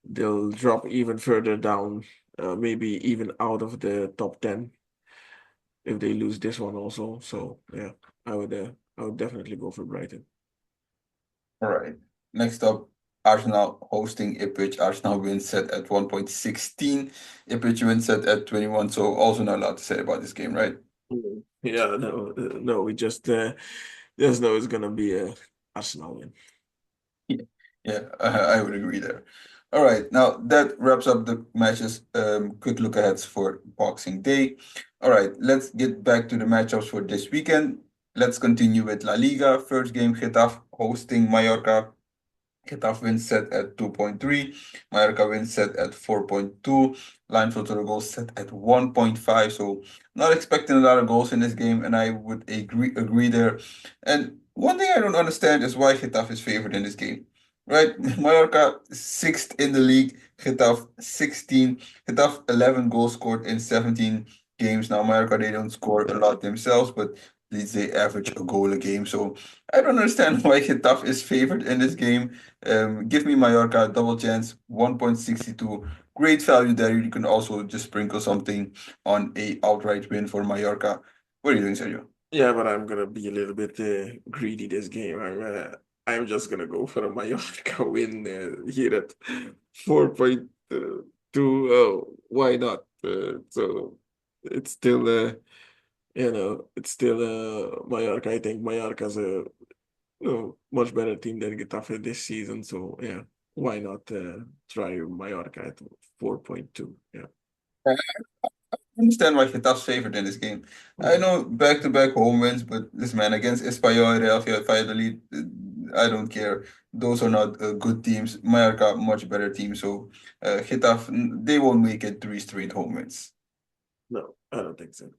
they'll drop even further down, maybe even out of the top 10 if they lose this one also. So yeah, I would definitely go for Brighton. All right. Next up, Arsenal hosting Ipswich. Arsenal wins set at 1.16. Ipswich wins set at 21. So also not a lot to say about this game, right? Yeah, no, no, we just know it's gonna be a Arsenal win. Yeah, I would agree there. All right, now that wraps up the matches. Quick look ahead for Boxing Day. All right, let's get back to the matchups for this weekend. Let's continue with La Liga. First game, Getafe hosting Mallorca. Getafe wins set at 2.3. Mallorca wins set at 4.2. Line for total goals set at 1.5. So not expecting a lot of goals in this game, and I would agree there. And one thing I don't understand is why Getafe is favored in this game. Right? Mallorca sixth in the league, Getafe 16. Getafe 11 goals scored in 17 games. Now Mallorca they don't score a lot themselves, but at least they average a goal a game. So I don't understand why Getafe is favored in this game. Give me Mallorca double chance 1.62. Great value there. You can also just sprinkle something on a outright win for Mallorca. What are you doing, Sergio? Yeah, but I'm gonna be a little bit greedy this game. I'm just gonna go for a Mallorca win here at 4.2. Oh, why not? So it's still it's still Mallorca. I think Mallorca's a much better team than Getafe this season. So yeah, why not try Mallorca at 4.2? Yeah. Understand why Getafe favored in this game. I Mm. know back-to-back home wins, but this man against Espanyol, Real Valladolid, I don't care. Those are not good teams. Mallorca, much better team. So Getafe, they won't make it three straight home wins. No, I don't think so.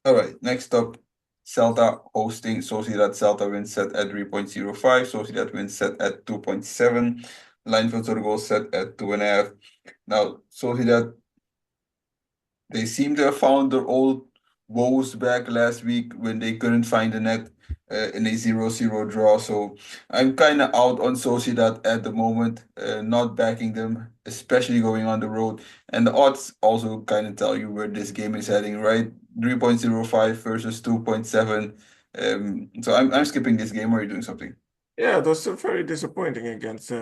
All right, next up, Celta hosting Sociedad. Celta wins set at 3.05. Sociedad wins set at 2.7. Line for total goals set at 2.5. Now, Sociedad, they seem to have found their old woes back last week when they couldn't find the net in a 0-0 draw. So I'm kind of out on Sociedad at the moment, not backing them, especially going on the road. And the odds also kind of tell you where this game is heading, right? 3.05 versus 2.7. So I'm skipping this game. Or are you doing something? Yeah, it was very disappointing against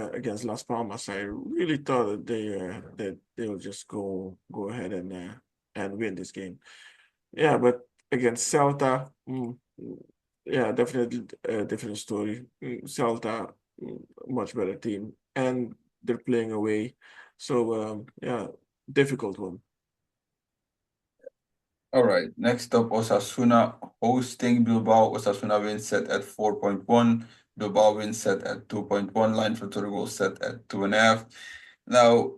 Las Palmas. I really thought that they will just go ahead and win this game. Yeah, but against Celta, yeah, definitely a different story. Celta, much better team, and they're playing away. So yeah, difficult one. All right, next up, Osasuna hosting Bilbao. Osasuna wins set at 4.1. Bilbao wins set at 2.1. Line for total goal set at 2.5. Now,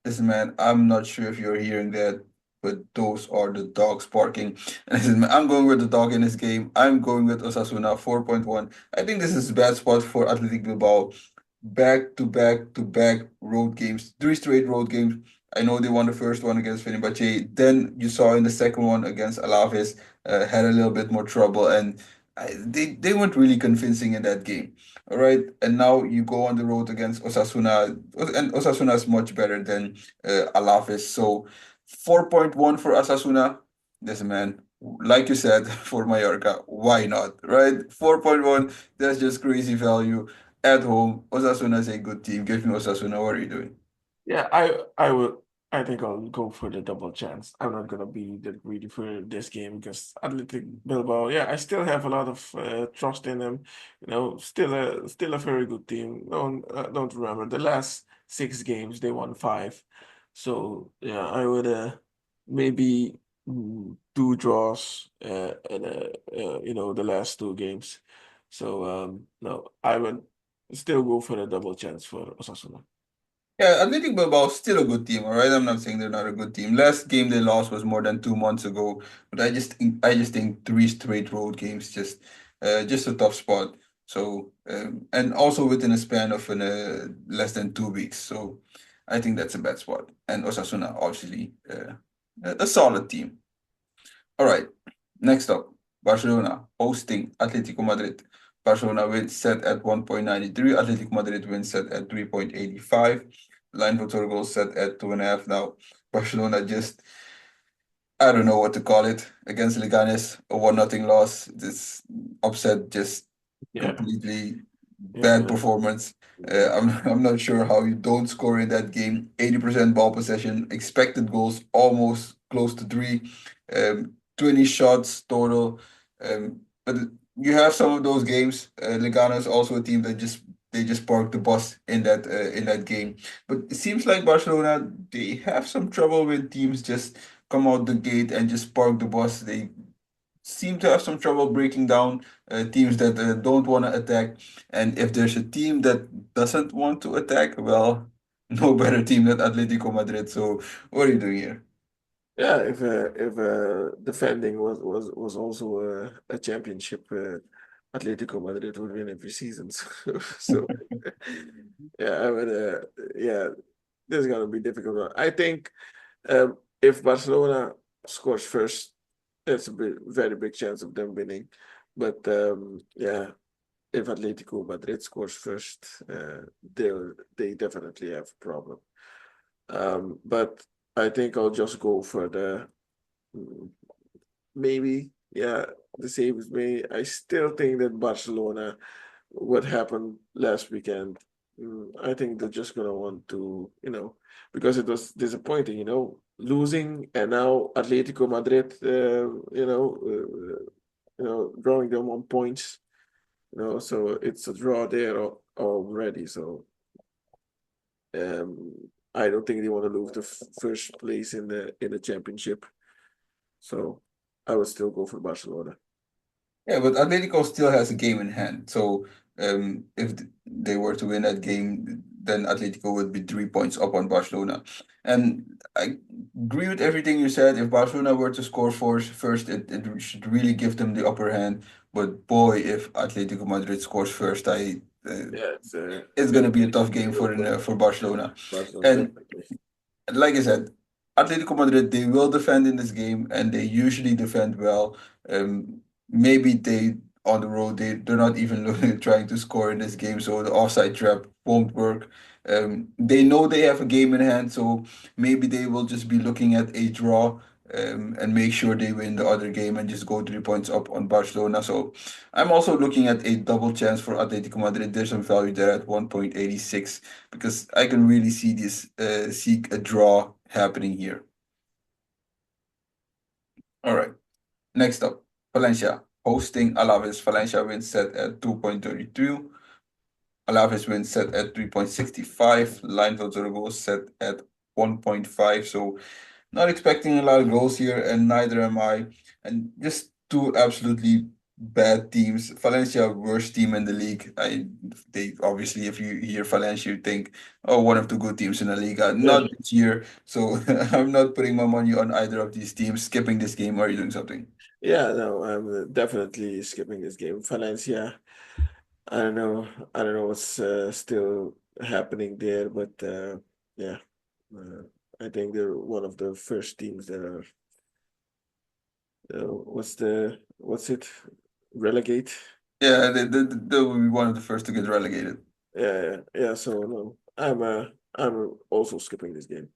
listen, man, I'm not sure if you're hearing that, but those are the dogs barking. And listen, man, I'm going with the dog in this game. I'm going with Osasuna 4.1. I think this is a bad spot for Athletic Bilbao. Back to back to back road games, three straight road games. I know they won the first one against Fenerbahce. Then you saw in the second one against Alaves, had a little bit more trouble, and they weren't really convincing in that game. All right, and now you go on the road against Osasuna, and Osasuna is much better than Alaves. So 4.1 for Osasuna. Listen, man, like you said for Mallorca, why not? Right, 4.1. That's just crazy value at home. Osasuna is a good team. Give me Osasuna. What are you doing? Yeah, I would. I think I'll go for the double chance. I'm not gonna be that greedy for this game because Athletic Bilbao. Yeah, I still have a lot of trust in them. Still a very good team. Don't remember the last 6 games they won 5. So yeah, I would maybe 2 draws and the last 2 games. So no, I would still go for a double chance for Osasuna. Yeah, Athletic Bilbao is still a good team, all right? I'm not saying they're not a good team. Last game they lost was more than 2 months ago, but I just think three straight road games just a tough spot. So and also within a span of less than 2 weeks. So I think that's a bad spot. And Osasuna, obviously, a solid team. All right, next up, Barcelona hosting Atletico Madrid. Barcelona wins set at 1.93. Atletico Madrid wins set at 3.85. Line for total goals set at 2.5. Now, Barcelona just, I don't know what to call it, against Leganes, a 1-0 loss. This upset just Yeah, completely bad yeah. performance. I'm not sure how you don't score in that game. 80% ball possession, expected goals almost close to three, 20 shots total. But you have some of those games. Lugano is also a team that just they just parked the bus in that game. But it seems like Barcelona, they have some trouble with teams just come out the gate and just park the bus. They seem to have some trouble breaking down teams that don't want to attack. And if there's a team that doesn't want to attack, well, no better team than Atletico Madrid. So what are you doing here? Yeah, if defending was also a championship, Atletico Madrid would win every season. So yeah, I mean, yeah, this is gonna be difficult. I think if Barcelona scores first, it's very big chance of them winning. But yeah, if Atletico Madrid scores first, they definitely have a problem. But I think I'll just go for the mm, maybe, yeah, the same as me. I still think that Barcelona, what happened last weekend, I think they're just gonna want to, because it was disappointing, losing, and now Atletico Madrid, drawing them on points, so it's a draw there already. So um, I don't think they want to lose the first place in the championship. So I would still go for Barcelona. Yeah, but Atletico still has a game in hand. So if they were to win that game, then Atletico would be 3 points up on Barcelona. And I agree with everything you said. If Barcelona were to score first, it should really give them the upper hand. But boy, if Atletico Madrid scores first, Yeah, it's it's gonna be a tough gonna game be open. for Barcelona. Barcelona And definitely. like I said, Atletico Madrid, they will defend in this game and they usually defend well. Maybe they on the road they're not even trying to score in this game, so the offside trap won't work. They know they have a game in hand, so maybe they will just be looking at a draw and make sure they win the other game and just go 3 points up on Barcelona. So I'm also looking at a double chance for Atletico Madrid. There's some value there at 1.86 because I can really see a draw happening here. All right. Next up, Valencia hosting Alaves. Valencia wins set at 2.32. Alaves wins set at 3.65. Line total goals set at 1.5. So not expecting a lot of goals here, and neither am I. And just two absolutely bad teams. Valencia, worst team in the league. They obviously, if you hear Valencia, you think, oh, one of the good teams in the Liga. Yeah, Not this year. So I'm not putting my money on either of these teams. Skipping this game. Or are you doing something? yeah, no, I'm definitely skipping this game. Valencia, I don't know, I don't know what's still happening there, but yeah, uh, I think they're one of the first teams that are. What's it? Relegate? Yeah, they will be one of the first to get relegated. Yeah. So no, I'm also skipping this game.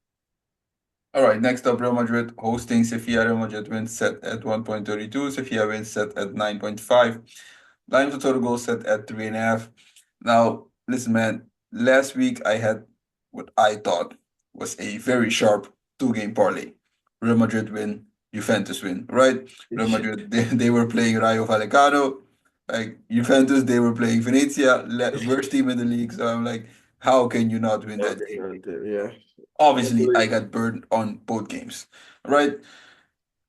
All right, next up, Real Madrid hosting Sevilla. Real Madrid wins set at 1.32. Sevilla wins set at 9.5. Line to total goal set at 3.5. Now, listen, man, last week I had what I thought was a very sharp two-game parlay. Real Madrid win, Juventus win, right? Real Madrid, they were playing Rayo Vallecano. Like Juventus, they were playing Venezia, worst team in the league. So I'm like, how can you not win that Okay, game? yeah. I Obviously, I believe. got burned on both games, right?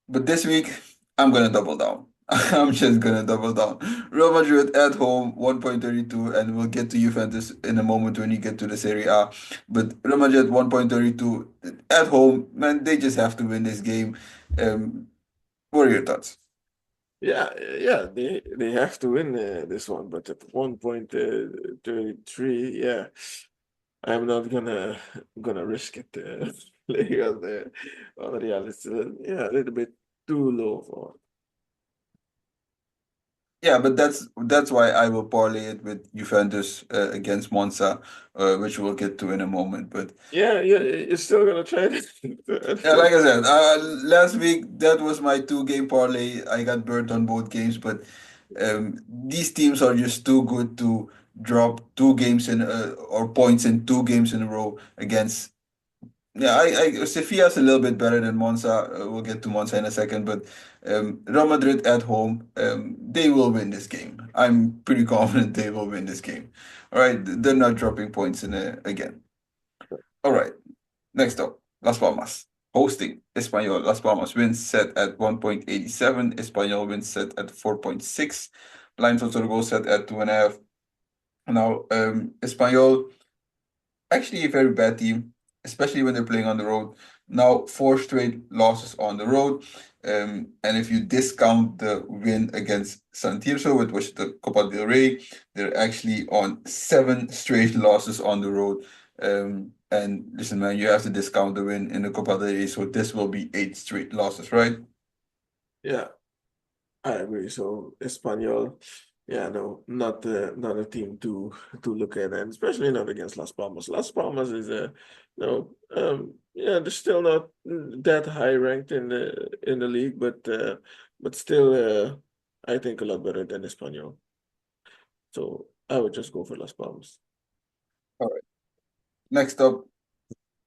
But this week, I'm gonna double down. I'm just gonna double down. Real Madrid at home, 1.32, and we'll get to Juventus in a moment when you get to the Serie A. But Real Madrid 1.32 at home, man, they just have to win this game. What are your thoughts? Yeah. They have to win this one, but at 1.33, yeah, I'm not gonna risk it. Playing on Real, it's yeah, a little bit too low for. Yeah, but that's why I will parlay it with Juventus against Monza, which we'll get to in a moment. But Yeah, you're still gonna try yeah, it. like I said, last week that was my two-game parlay. I got burnt on both games, but these teams are just too good to drop two games in or points in two games in a row against Yeah, I Sevilla's a little bit better than Monza. We'll get to Monza in a second, but Real Madrid at home, they will win this game. I'm pretty confident they will win this game. All right, they're not dropping points in again. All right, next up, Las Palmas hosting Espanyol. Las Palmas wins set at 1.87. Espanyol wins set at 4.6. Line total goal set at 2.5. Now, Espanyol actually a very bad team, especially when they're playing on the road. Now, four straight losses on the road. And if you discount the win against San Tirso, which was the Copa del Rey, they're actually on seven straight losses on the road. And listen, man, you have to discount the win in the Copa del Rey, so this will be eight straight losses, right? Yeah, I agree. So Espanyol, yeah, no, not a team to look at, and especially not against Las Palmas. Las Palmas is a no, yeah, they're still not that high ranked in the league, but still, I think a lot better than Espanyol. So I would just go for Las Palmas. All right. Next up,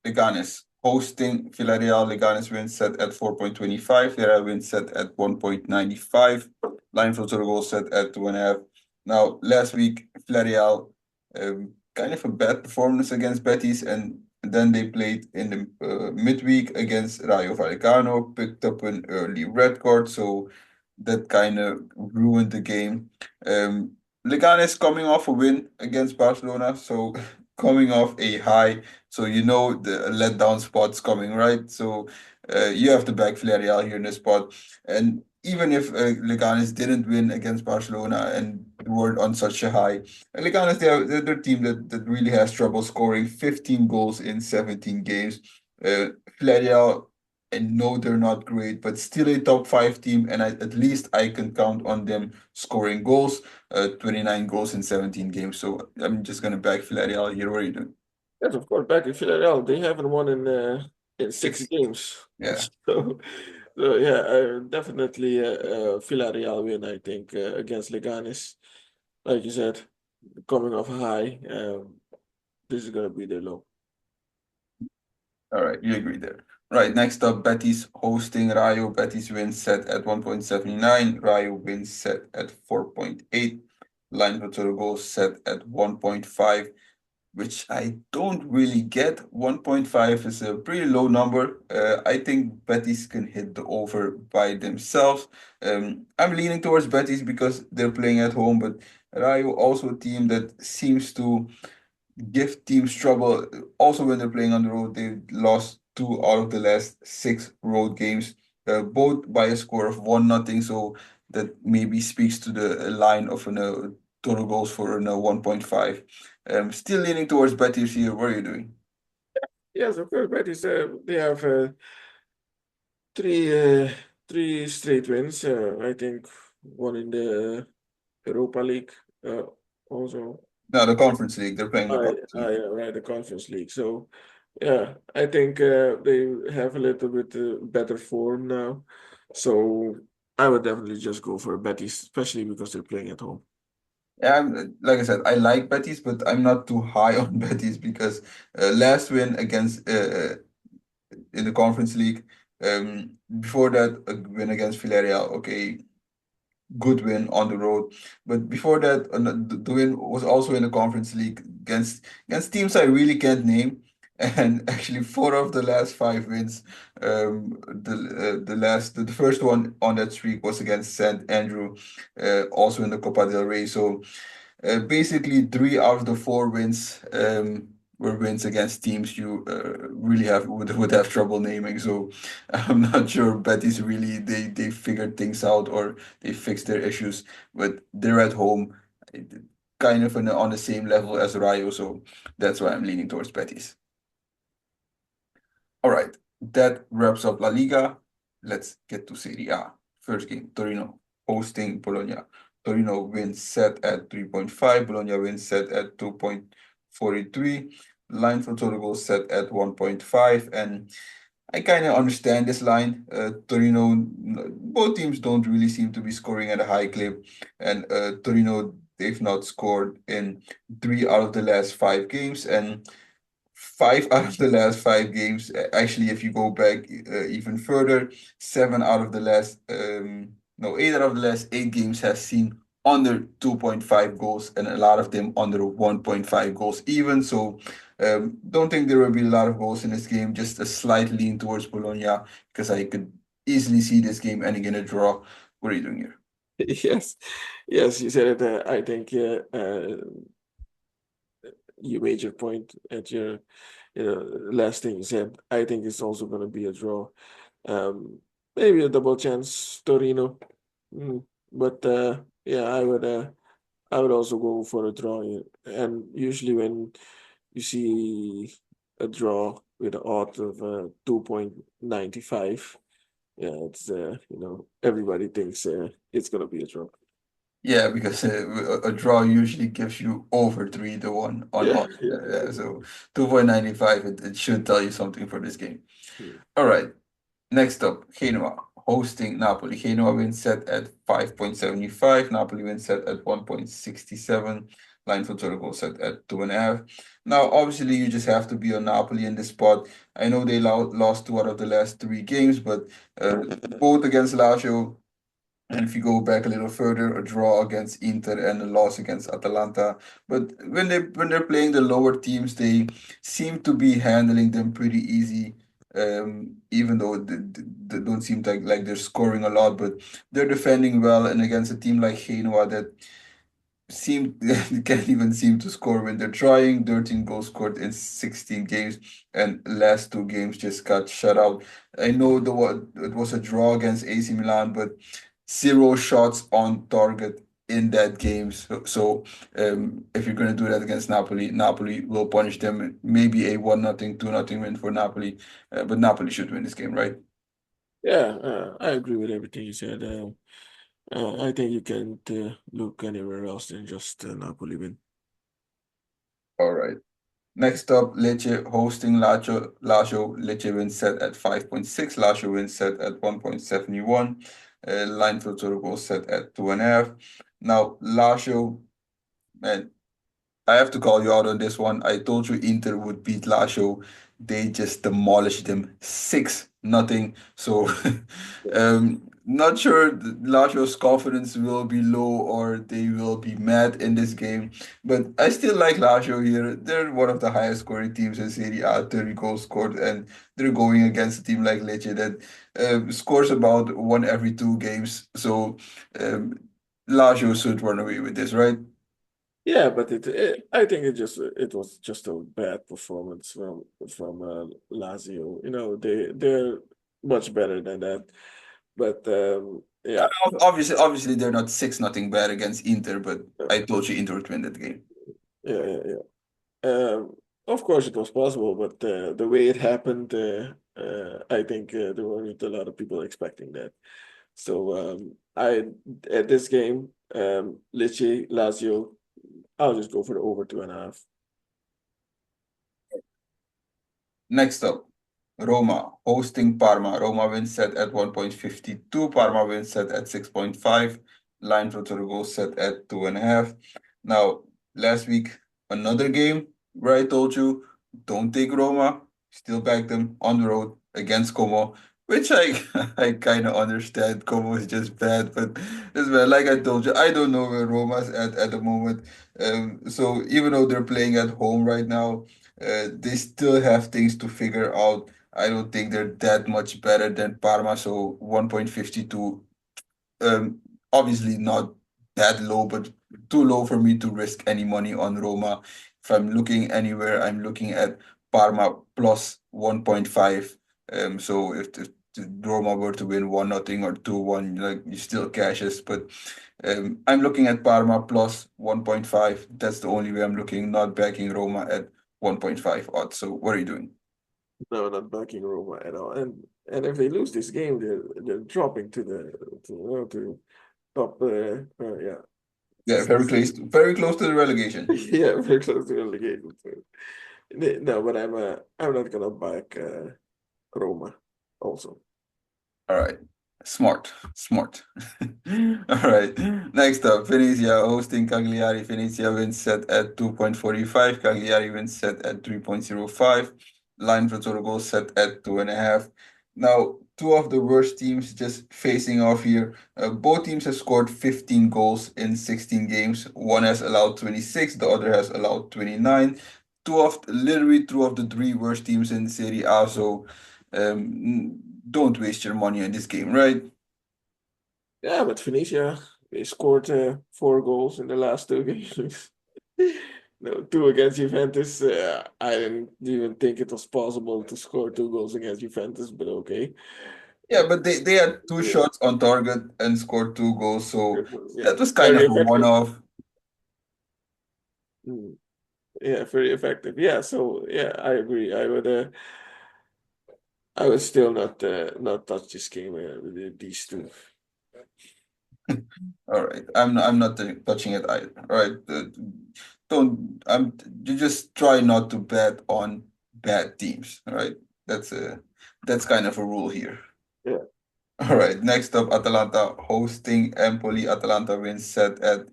Leganes hosting Villarreal. Leganes wins set at 4.25. Villarreal wins set at 1.95. Line for total goal set at 2.5. Now, last week, Villarreal, kind of a bad performance against Betis, and then they played in the midweek against Rayo Vallecano, picked up an early red card, so that kind of ruined the game. Leganes coming off a win against Barcelona, so coming off a high, so you know the letdown spot's coming, right? So you have to back Villarreal here in this spot. And even if Leganes didn't win against Barcelona and weren't on such a high, Leganes, they're a team that really has trouble scoring 15 goals in 17 games. Villarreal, I know they're not great, but still a top five team, and at least I can count on them scoring goals. 29 goals in 17 games. So I'm just gonna back Villarreal here. What are you doing? Yes, of course, back in Villarreal, they haven't won in six Six. games. Yeah. So, so yeah, definitely Villarreal win, I think, against Leganes. Like you said, coming off high, this is gonna be their low. All right, you agree there. Right, next up, Betis hosting Rayo. Betis wins set at 1.79. Rayo wins set at 4.8. Line for total goals set at 1.5, which I don't really get. 1.5 is a pretty low number. I think Betis can hit the over by themselves. I'm leaning towards Betis because they're playing at home, but Rayo also a team that seems to give teams trouble. Also, when they're playing on the road, they lost two out of the last six road games, both by a score of 1-0. So that maybe speaks to the line of an total goals for an 1.5. Still leaning towards Betis here. What are you doing? Yes, of course, Betis, they have three three straight wins. I think one in the Europa League, also. No, the Conference League. They're playing the Conference League. Yeah, right, the Conference League. So, yeah, I think they have a little bit better form now. So, I would definitely just go for Betis, especially because they're playing at home. Yeah, like I said, I like Betis, but I'm not too high on Betis because last win against in the Conference League. Before that, a win against Villarreal. Okay, good win on the road. But before that, the win was also in the Conference League against teams I really can't name. And actually, four of the last five wins, the first one on that streak was against St. Andrew, also in the Copa del Rey. So basically, three out of the four wins were wins against teams you really would have trouble naming. So I'm not sure Betis really they figured things out or they fixed their issues, but they're at home, kind of on the same level as Rayo. So that's why I'm leaning towards Betis. All right, that wraps up La Liga. Let's get to Serie A. First game, Torino hosting Bologna. Torino wins set at 3.5. Bologna wins set at 2.43. Line for total goals set at 1.5. And I kind of understand this line. Torino, both teams don't really seem to be scoring at a high clip. And Torino, they've not scored in three out of the last five games. And 5 out of the last 5 games. Actually, if you go back even further, 8 out of the last 8 games have seen under 2.5 goals, and a lot of them under 1.5 goals even. So, don't think there will be a lot of goals in this game. Just a slight lean towards Bologna because I could easily see this game ending in a draw. What are you doing here? Yes, yes, you said it. I think you made your point at your last thing you said. I think it's also going to be a draw. Um, Maybe a double chance Torino. Mm, but yeah, I would also go for a draw here. And usually when you see a draw with an odd of 2.95, yeah, it's everybody thinks it's gonna be a draw. Yeah, because a draw usually gives you over 3-1 on Yeah, odds. yeah. Yeah, so 2.95, it should tell you something for this game. Mm. All right, next up, Genoa hosting Napoli. Genoa wins set at 5.75. Napoli wins set at 1.67. Line for total goal set at 2.5. Now, obviously, you just have to be on Napoli in this spot. I know they lost 2 out of the last 3 games, but both against Lazio. And if you go back a little further, a draw against Inter and a loss against Atalanta. But when they're playing the lower teams, they seem to be handling them pretty easy. Even though they don't seem like they're scoring a lot, but they're defending well. And against a team like Genoa that can't even seem to score when they're trying. 13 goals scored in 16 games, and last 2 games just got shut out. I know it was a draw against AC Milan, but 0 shots on target in that game. So, if you're gonna do that against Napoli, Napoli will punish them. Maybe a 1-0, 2-0 win for Napoli, but Napoli should win this game, right? Yeah, I agree with everything you said. I think you can't look anywhere else than just Napoli win. All right. Next up, Lecce hosting Lazio. Lecce wins set at 5.6. Lazio wins set at 1.71. Line for total goals set at 2.5. Now, Lazio, man, I have to call you out on this one. I told you Inter would beat Lazio. They just demolished them 6-0. So not sure Lazio's confidence will be low or they will be mad in this game. But I still like Lazio here. They're one of the highest scoring teams in Serie A, 30 goals scored, and they're going against a team like Lecce that scores about 1 every 2 games. So um, Lazio should run away with this, right? Yeah, but I think it was just a bad performance from Lazio. They're much better than that. But yeah, Obviously, they're not 6-0 bad against Inter, but uh, I told you Inter would win that game. yeah, yeah, yeah. Of course, it was possible, but the way it happened, I think there weren't a lot of people expecting that. So I at this game, Lecce, Lazio, I'll just go for the over 2.5. Next up, Roma hosting Parma. Roma wins set at 1.52. Parma wins set at 6.5. Line for total goal set at 2.5. Now, last week, another game where I told you don't take Roma. Still back them on the road against Como, which I I kind of understand. Como is just bad, but it's bad. Like I told you, I don't know where Roma's at the moment. So even though they're playing at home right now, they still have things to figure out. I don't think they're that much better than Parma, so 1.52. Obviously not that low, but too low for me to risk any money on Roma. If I'm looking anywhere, I'm looking at Parma plus 1.5. So if the Roma were to win 1-0 or 2-1, like you still cashes. But I'm looking at Parma plus 1.5. That's the only way I'm looking, not backing Roma at 1.5 odds. So what are you doing? No, not backing Roma at all. And if they lose this game, they're dropping to top. Yeah, Yeah, very close to the relegation. yeah, very close to relegation. So, no, but I'm not gonna back Roma also. All right. Smart, smart. All right. Next up, Venezia hosting Cagliari. Venezia wins set at 2.45. Cagliari wins set at 3.05. Line for total goals set at 2.5. Now, two of the worst teams just facing off here. Both teams have scored 15 goals in 16 games. One has allowed 26, the other has allowed 29. Literally two of the three worst teams in Serie A. So don't waste your money on this game, right? Yeah, but Venezia, they scored 4 goals in the last 2 games. No, two against Juventus. I didn't even think it was possible to score 2 goals against Juventus, but okay. Yeah, but they had two Yeah, shots on target and scored 2 goals, so yeah, that was kind very of a effective. one-off. Mm, yeah, very effective. Yeah, so yeah, I agree. I would still not touch this game with these two. All right, I'm not touching it either. All right, don't you just try not to bet on bad teams. All right, that's kind of a rule here. Yeah. All right, next up, Atalanta hosting Empoli. Atalanta wins set at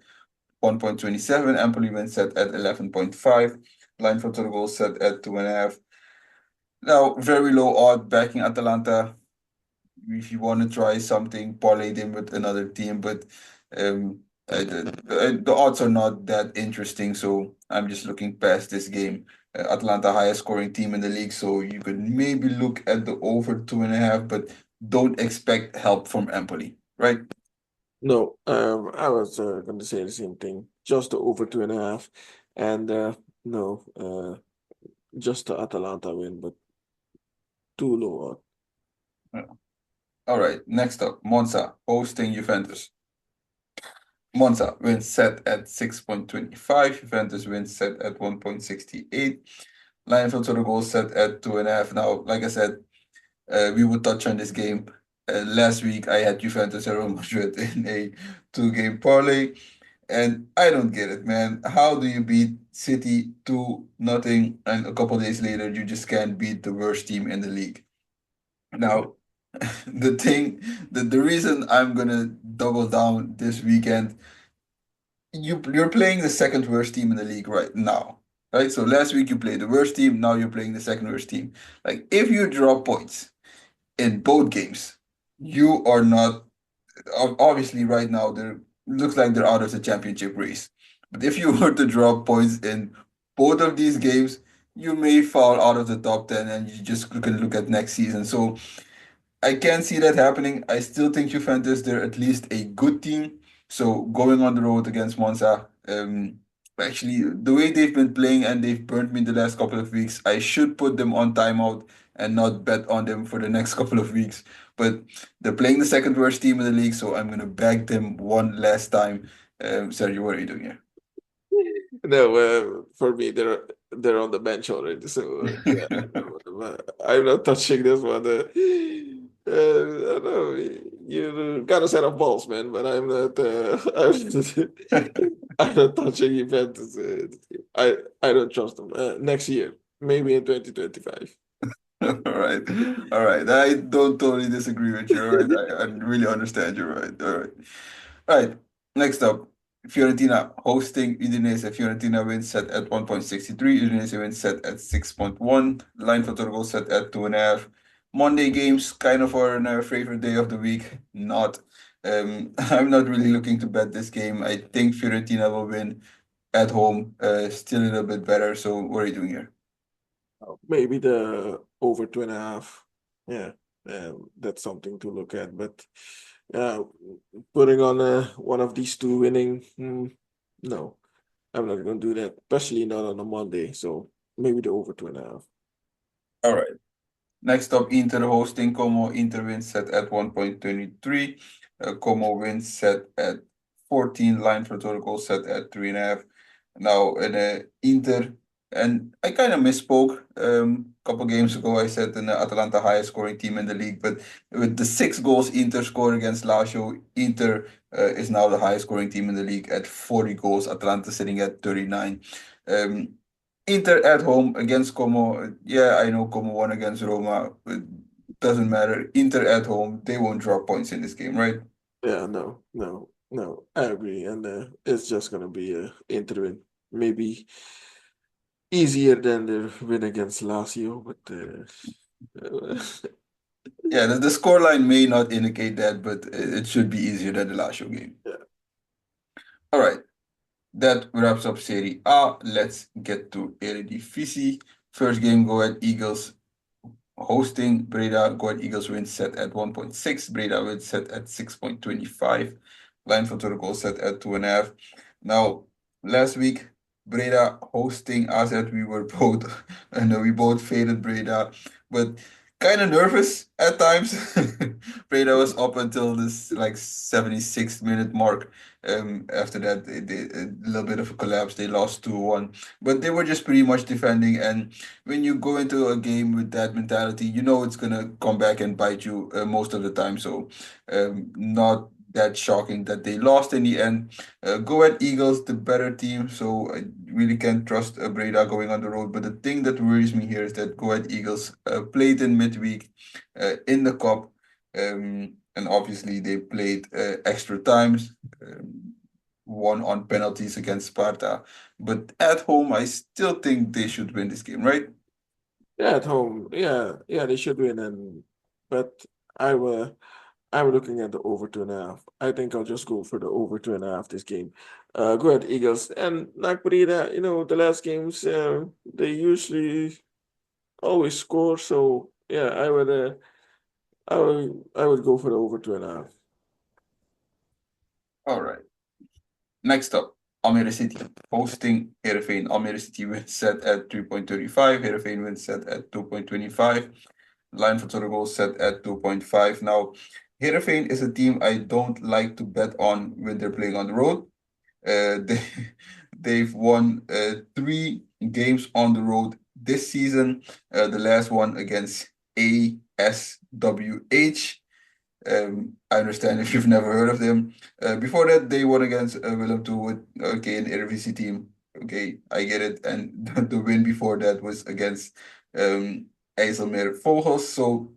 1.27. Empoli wins set at 11.5. Line for total goals set at 2.5. Now, very low odd backing Atalanta. If you want to try something, parlay them with another team, but the odds are not that interesting, so I'm just looking past this game. Atlanta, highest scoring team in the league, so you could maybe look at the over 2.5, but don't expect help from Empoli, right? No, I was going to say the same thing. Just the over 2.5, and no, just the Atalanta win, but too low odd. Yeah. All right, next up, Monza hosting Juventus. Monza wins set at 6.25. Juventus wins set at 1.68. Line for total goals set at 2.5. Now, like I said, we would touch on this game. Last week, I had Juventus and Real Madrid in a two-game parlay, and I don't get it, man. How do you beat City 2-0, and a couple days later, you just can't beat the worst team in the league? Now, the reason I'm gonna double down this weekend, you're playing the second worst team in the league right now, right? So last week you played the worst team, now you're playing the second worst team. Like, if you drop points in both games, you are not obviously right now they're looks like they're out of the championship race. But if you were to drop points in both of these games, you may fall out of the top 10 and you just can look at next season. So I can't see that happening. I still think Juventus, they're at least a good team. So going on the road against Monza, actually, the way they've been playing and they've burnt me the last couple of weeks, I should put them on timeout and not bet on them for the next couple of weeks. But they're playing the second worst team in the league, so I'm gonna back them one last time. Sergio, what are you doing here? No, for me, they're on the bench already. So yeah, I'm not touching this one. I don't know. You got a set of balls, man, but I'm not. I'm not touching Juventus. I don't trust them. Next year, maybe in 2025. All right, all right. I don't totally disagree with you. All right, I really understand you. Right, all right. All right, next up, Fiorentina hosting Udinese. Fiorentina wins set at 1.63. Udinese wins set at 6.1. Line for total goal set at 2.5. Monday games, kind of our favorite day of the week. Not. I'm not really looking to bet this game. I think Fiorentina will win at home. Still a little bit better. So what are you doing here? Maybe the over 2.5. Yeah, that's something to look at. But uh, putting on one of these two winning, no, I'm not going to do that, especially not on a Monday. So maybe the over 2.5. All right. Next up, Inter hosting Como. Inter wins set at 1.23. Como wins set at 14. Line for total goal set at 3.5. Now, in Inter, and I kind of misspoke. A couple games ago, I said in Atalanta highest scoring team in the league, but with the 6 goals Inter scored against Lazio, Inter is now the highest scoring team in the league at 40 goals. Atalanta sitting at 39. Inter at home against Como. Yeah, I know Como won against Roma. But doesn't matter. Inter at home, they won't drop points in this game, right? Yeah, no, I agree, and it's just gonna be a Inter win. Maybe easier than the win against Lazio, but Yeah, the scoreline may not indicate that, but it should be easier than the Lazio game. yeah. All right, that wraps up Serie A. Let's get to Eredivisie. First game, Go Ahead Eagles hosting Breda. Go Ahead Eagles win set at 1.6. Breda win set at 6.25. Line for total goal set at 2.5. Now, last week, Breda hosting AZ. We were both, and we both faded Breda, but kind of nervous at times. Breda was up until this like 76th minute mark. After that, a little bit of a collapse. They lost 2-1, but they were just pretty much defending. And when you go into a game with that mentality, you know it's gonna come back and bite you most of the time. So, not that shocking that they lost in the end. Go Ahead Eagles, the better team, so I really can't trust Breda going on the road. But the thing that worries me here is that Go Ahead Eagles played in midweek in the cup, and obviously they played extra times. Won on penalties against Sparta, but at home, I still think they should win this game, right? Yeah, at home, yeah, they should win, and but I will. I'm looking at the over 2.5. I think I'll just go for the over 2.5 this game. Go ahead, Eagles. And like Breda, the last games, they usually always score. So yeah, I would go for the over 2.5. All right. Next up, Almere City hosting Heerenveen. Almere City wins set at 3.35. Heerenveen wins set at 2.25. Line for total goals set at 2.5. Now, Heerenveen is a team I don't like to bet on when they're playing on the road. They they've won 3 games on the road this season. The last one against ASWH. I understand if you've never heard of them. Before that, they won against Willem II with okay, an Eredivisie team. Okay, I get it. And the win before that was against IJsselmeer Vogels. So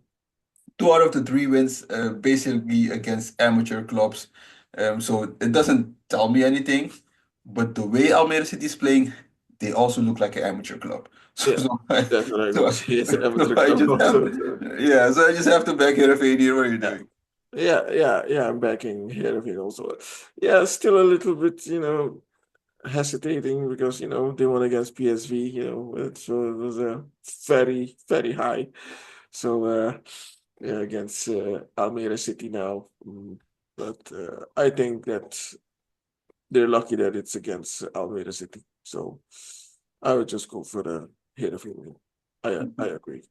2 out of the 3 wins, basically against amateur clubs. So it doesn't tell me anything. But the way Almere City is playing, they also look like an amateur club. So, Yeah, so I, that's what I'm so, gonna I, say. It's an so amateur I club just have, also. So, yeah. So I just have to back Heerenveen here. What are you yeah. doing? Yeah. I'm backing Heerenveen also. Yeah, still a little bit, hesitating because they won against PSV. It was a very very high. So yeah, against Almere City now. But I think that they're lucky that it's against Almere City. So I would just go for the Heerenveen win. I agree.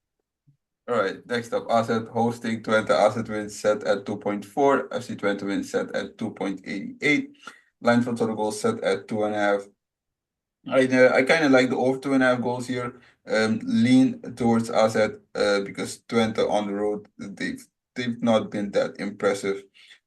All right, next up, AZ hosting Twente. AZ wins set at 2.4. FC Twente wins set at 2.88. Line from total goals set at 2.5. I kind of like the over 2.5 goals here. Lean towards AZ because Twente on the road they've not been that impressive.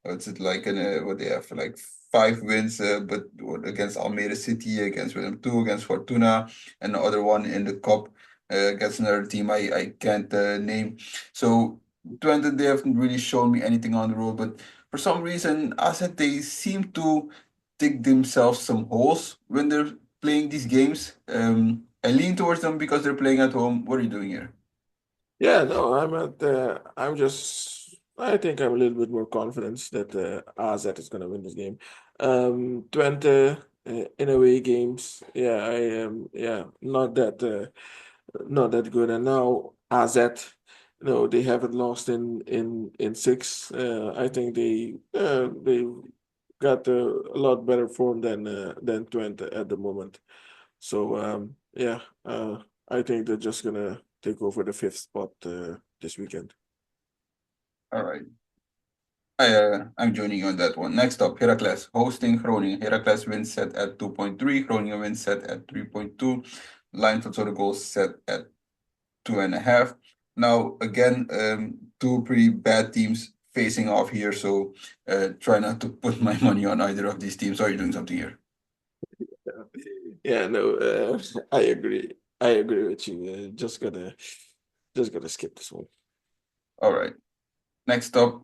It's like what they have like 5 wins, but against Almere City, against Willem II, against Fortuna, and the other one in the cup against another team I can't name. So Twente they haven't really shown me anything on the road, but for some reason AZ they seem to dig themselves some holes when they're playing these games. I lean towards them because they're playing at home. What are you doing here? Yeah, no, I think I'm a little bit more confident that AZ is going to win this game. Twente in away games, yeah, I am, yeah, not that good. And now AZ, they haven't lost in 6. I think they got a lot better form than Twente at the moment. So yeah, I think they're just gonna take over the 5th spot this weekend. All right. I'm joining you on that one. Next up, Heracles hosting Groningen. Heracles wins set at 2.3. Groningen wins set at 3.2. Line for total goals set at 2.5. Now, again, 2 pretty bad teams facing off here. So try not to put my money on either of these teams. Are you doing something here? Yeah, no, I agree. I agree with you. Just gonna skip this one. All right. Next up,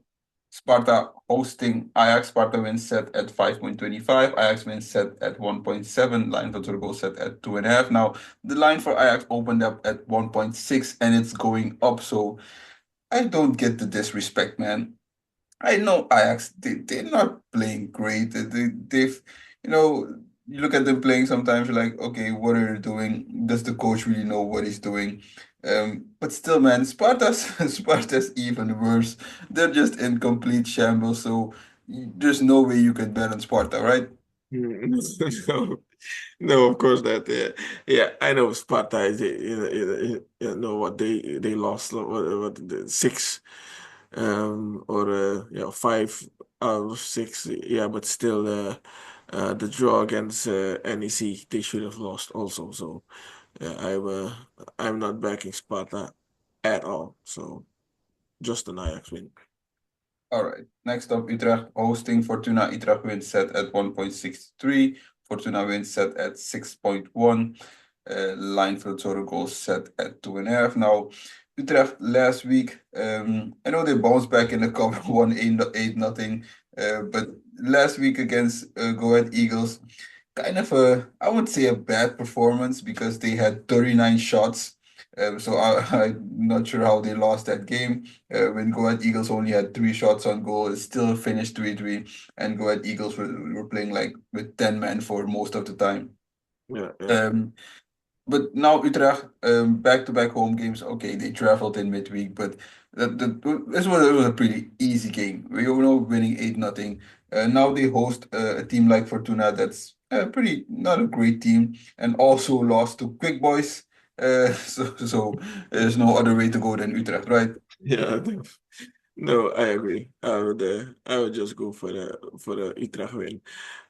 Sparta hosting Ajax. Sparta wins set at 5.25. Ajax wins set at 1.7. Line for Turgo set at 2.5. Now, the line for Ajax opened up at 1.6 and it's going up. So I don't get the disrespect, man. I know Ajax, they're not playing great. They've, you know, you look at them playing sometimes, you're like, okay, what are they doing? Does the coach really know what he's doing? But still, man, Sparta's Sparta's even worse. They're just in complete shambles, so there's no way you can bet on Sparta, right? Mm. No, no, of course that. Yeah, I know Sparta is, you know what they lost, six, or yeah, five out of six. Yeah, but still, the draw against NEC, they should have lost also. So, yeah, I'm not backing Sparta at all. So, just an Ajax win. All right. Next up, Utrecht hosting Fortuna. Utrecht wins set at 1.63. Fortuna wins set at 6.1. Line for the total goals set at 2.5. Now, Utrecht last week, I know they bounced back in the cup, won 8 nothing. But last week against Go Ahead Eagles, kind of I would say a bad performance because they had 39 shots. So I'm not sure how they lost that game. When Go Ahead Eagles only had 3 shots on goal, it still finished 3-3, and Go Ahead Eagles were playing like with 10 men for most of the time. Yeah, yeah, Um, but now Utrecht, back-to-back home games. Okay, they traveled in midweek, but it was a pretty easy game. We all know winning 8 nothing. Now they host a team like Fortuna that's pretty not a great team, and also lost to Quick Boys. So there's no other way to go than Utrecht, right? yeah. No, I agree. I would just go for the Utrecht win.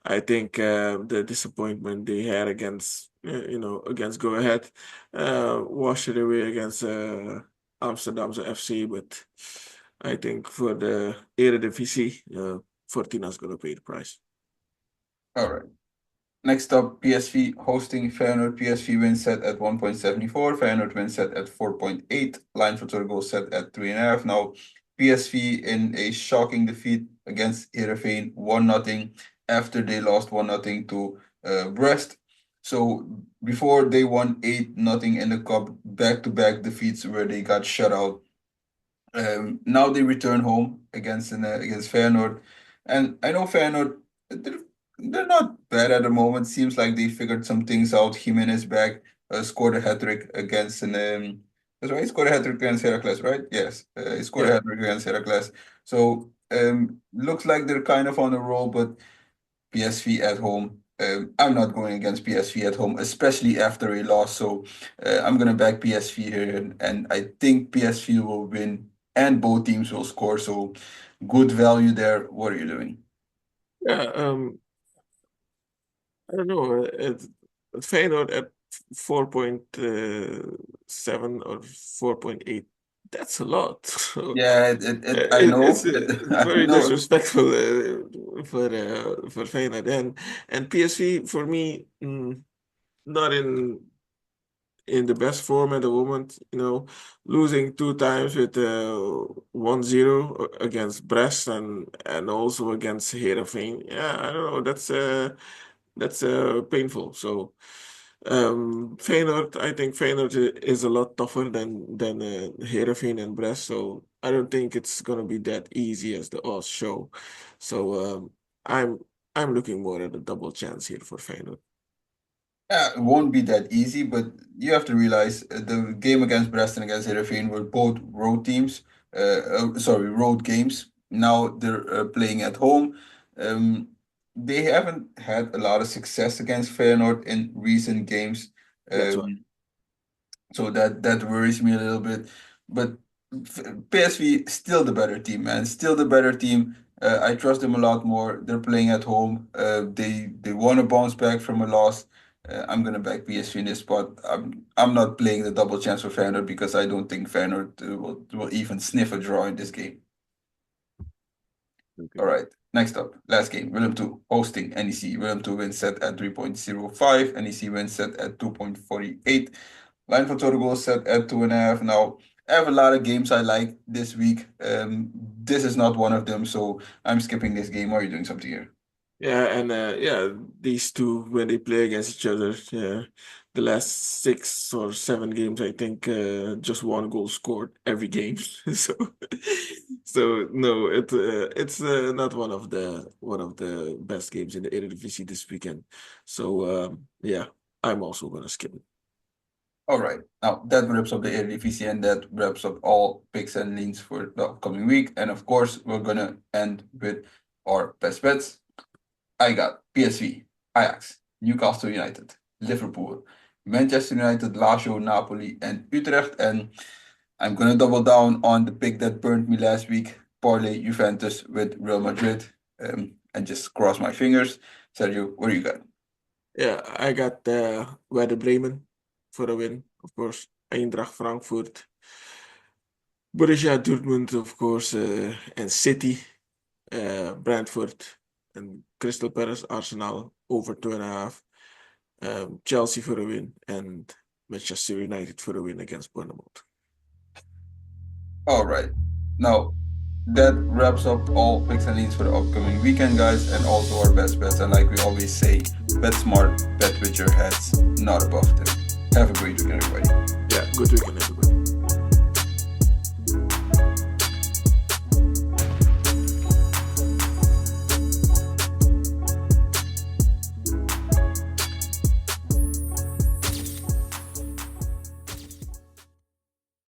I think the disappointment they had against against Go Ahead washed it away against Amsterdam's FC, but I think for the Eredivisie, Fortina's gonna pay the price. All right. Next up, PSV hosting Feyenoord. PSV wins set at 1.74. Feyenoord wins set at 4.8. Line for total goal set at 3.5. Now, PSV in a shocking defeat against Heerenveen, 1-0 after they lost 1-0 to Brest. So before they won 8-0 in the cup, back-to-back defeats where they got shut out. Now they return home against Feyenoord, and I know Feyenoord they're, they're not bad at the moment. Seems like they figured some things out. Jimenez back, scored a hat trick against an that's right. He scored a hat trick against Heracles, right? Yes, he scored a Yeah. hat trick against Heracles. So looks like they're kind of on a roll, but PSV at home. I'm not going against PSV at home, especially after a loss. So I'm gonna back PSV here, and I think PSV will win, and both teams will score. So good value there. What are you doing? Yeah, I don't know. Feyenoord at 4.7 or 4.8. That's a lot. So Yeah, I know. it's I very know. disrespectful for Feyenoord and PSV for me, not in the best form at the moment. Losing two times with 1-0 against Brest and also against Heerenveen. Yeah, I don't know. That's painful. So Feyenoord, I think Feyenoord is a lot tougher than Heerenveen and Brest. So I don't think it's gonna be that easy as the odds show. So I'm I'm looking more at a double chance here for Feyenoord. Yeah, it won't be that easy, but you have to realize the game against Brest and against Heerenveen were both road teams. Sorry, road games. Now they're playing at home. Um, they haven't had a lot of success against Feyenoord in recent games. That's why. Um, so that worries me a little bit. But PSV still the better team, man. Still the better team. I trust them a lot more. They're playing at home. They want to bounce back from a loss. I'm gonna back PSV in this spot. I'm not playing the double chance for Feyenoord because I don't think Feyenoord will even sniff a draw in this game. All Okay. right. Next up, last game. Willem 2 hosting NEC. Willem 2 wins set at 3.05. NEC wins set at 2.48. Line for total goals set at 2.5. Now, I have a lot of games I like this week. This is not one of them, so I'm skipping this game. Are you doing something here? Yeah, and yeah, these two when they play against each other, yeah, the last 6 or 7 games, I think just one goal scored every game. So, so no, it's not one of the best games in the Eredivisie this weekend. So yeah, I'm also gonna skip it. All right. Now that wraps up the Eredivisie and that wraps up all picks and leans for the upcoming week. And of course, we're gonna end with our best bets. I got PSV, Ajax, Newcastle United, Liverpool, Manchester United, Lazio, Napoli, and Utrecht. And I'm gonna double down on the pick that burned me last week, parlay Juventus with Real Madrid, and just cross my fingers. Sergio, what do you got? Yeah, I got Werder Bremen for a win, of course. Eintracht Frankfurt, Borussia Dortmund, of course, and City, Brentford, and Crystal Palace, Arsenal over 2.5. Chelsea for a win, and Manchester United for a win against Bournemouth. All right. Now that wraps up all picks and leads for the upcoming weekend, guys, and also our best bets. And like we always say, bet smart, bet with your heads, not above them. Have a great weekend, everybody. Yeah, good weekend.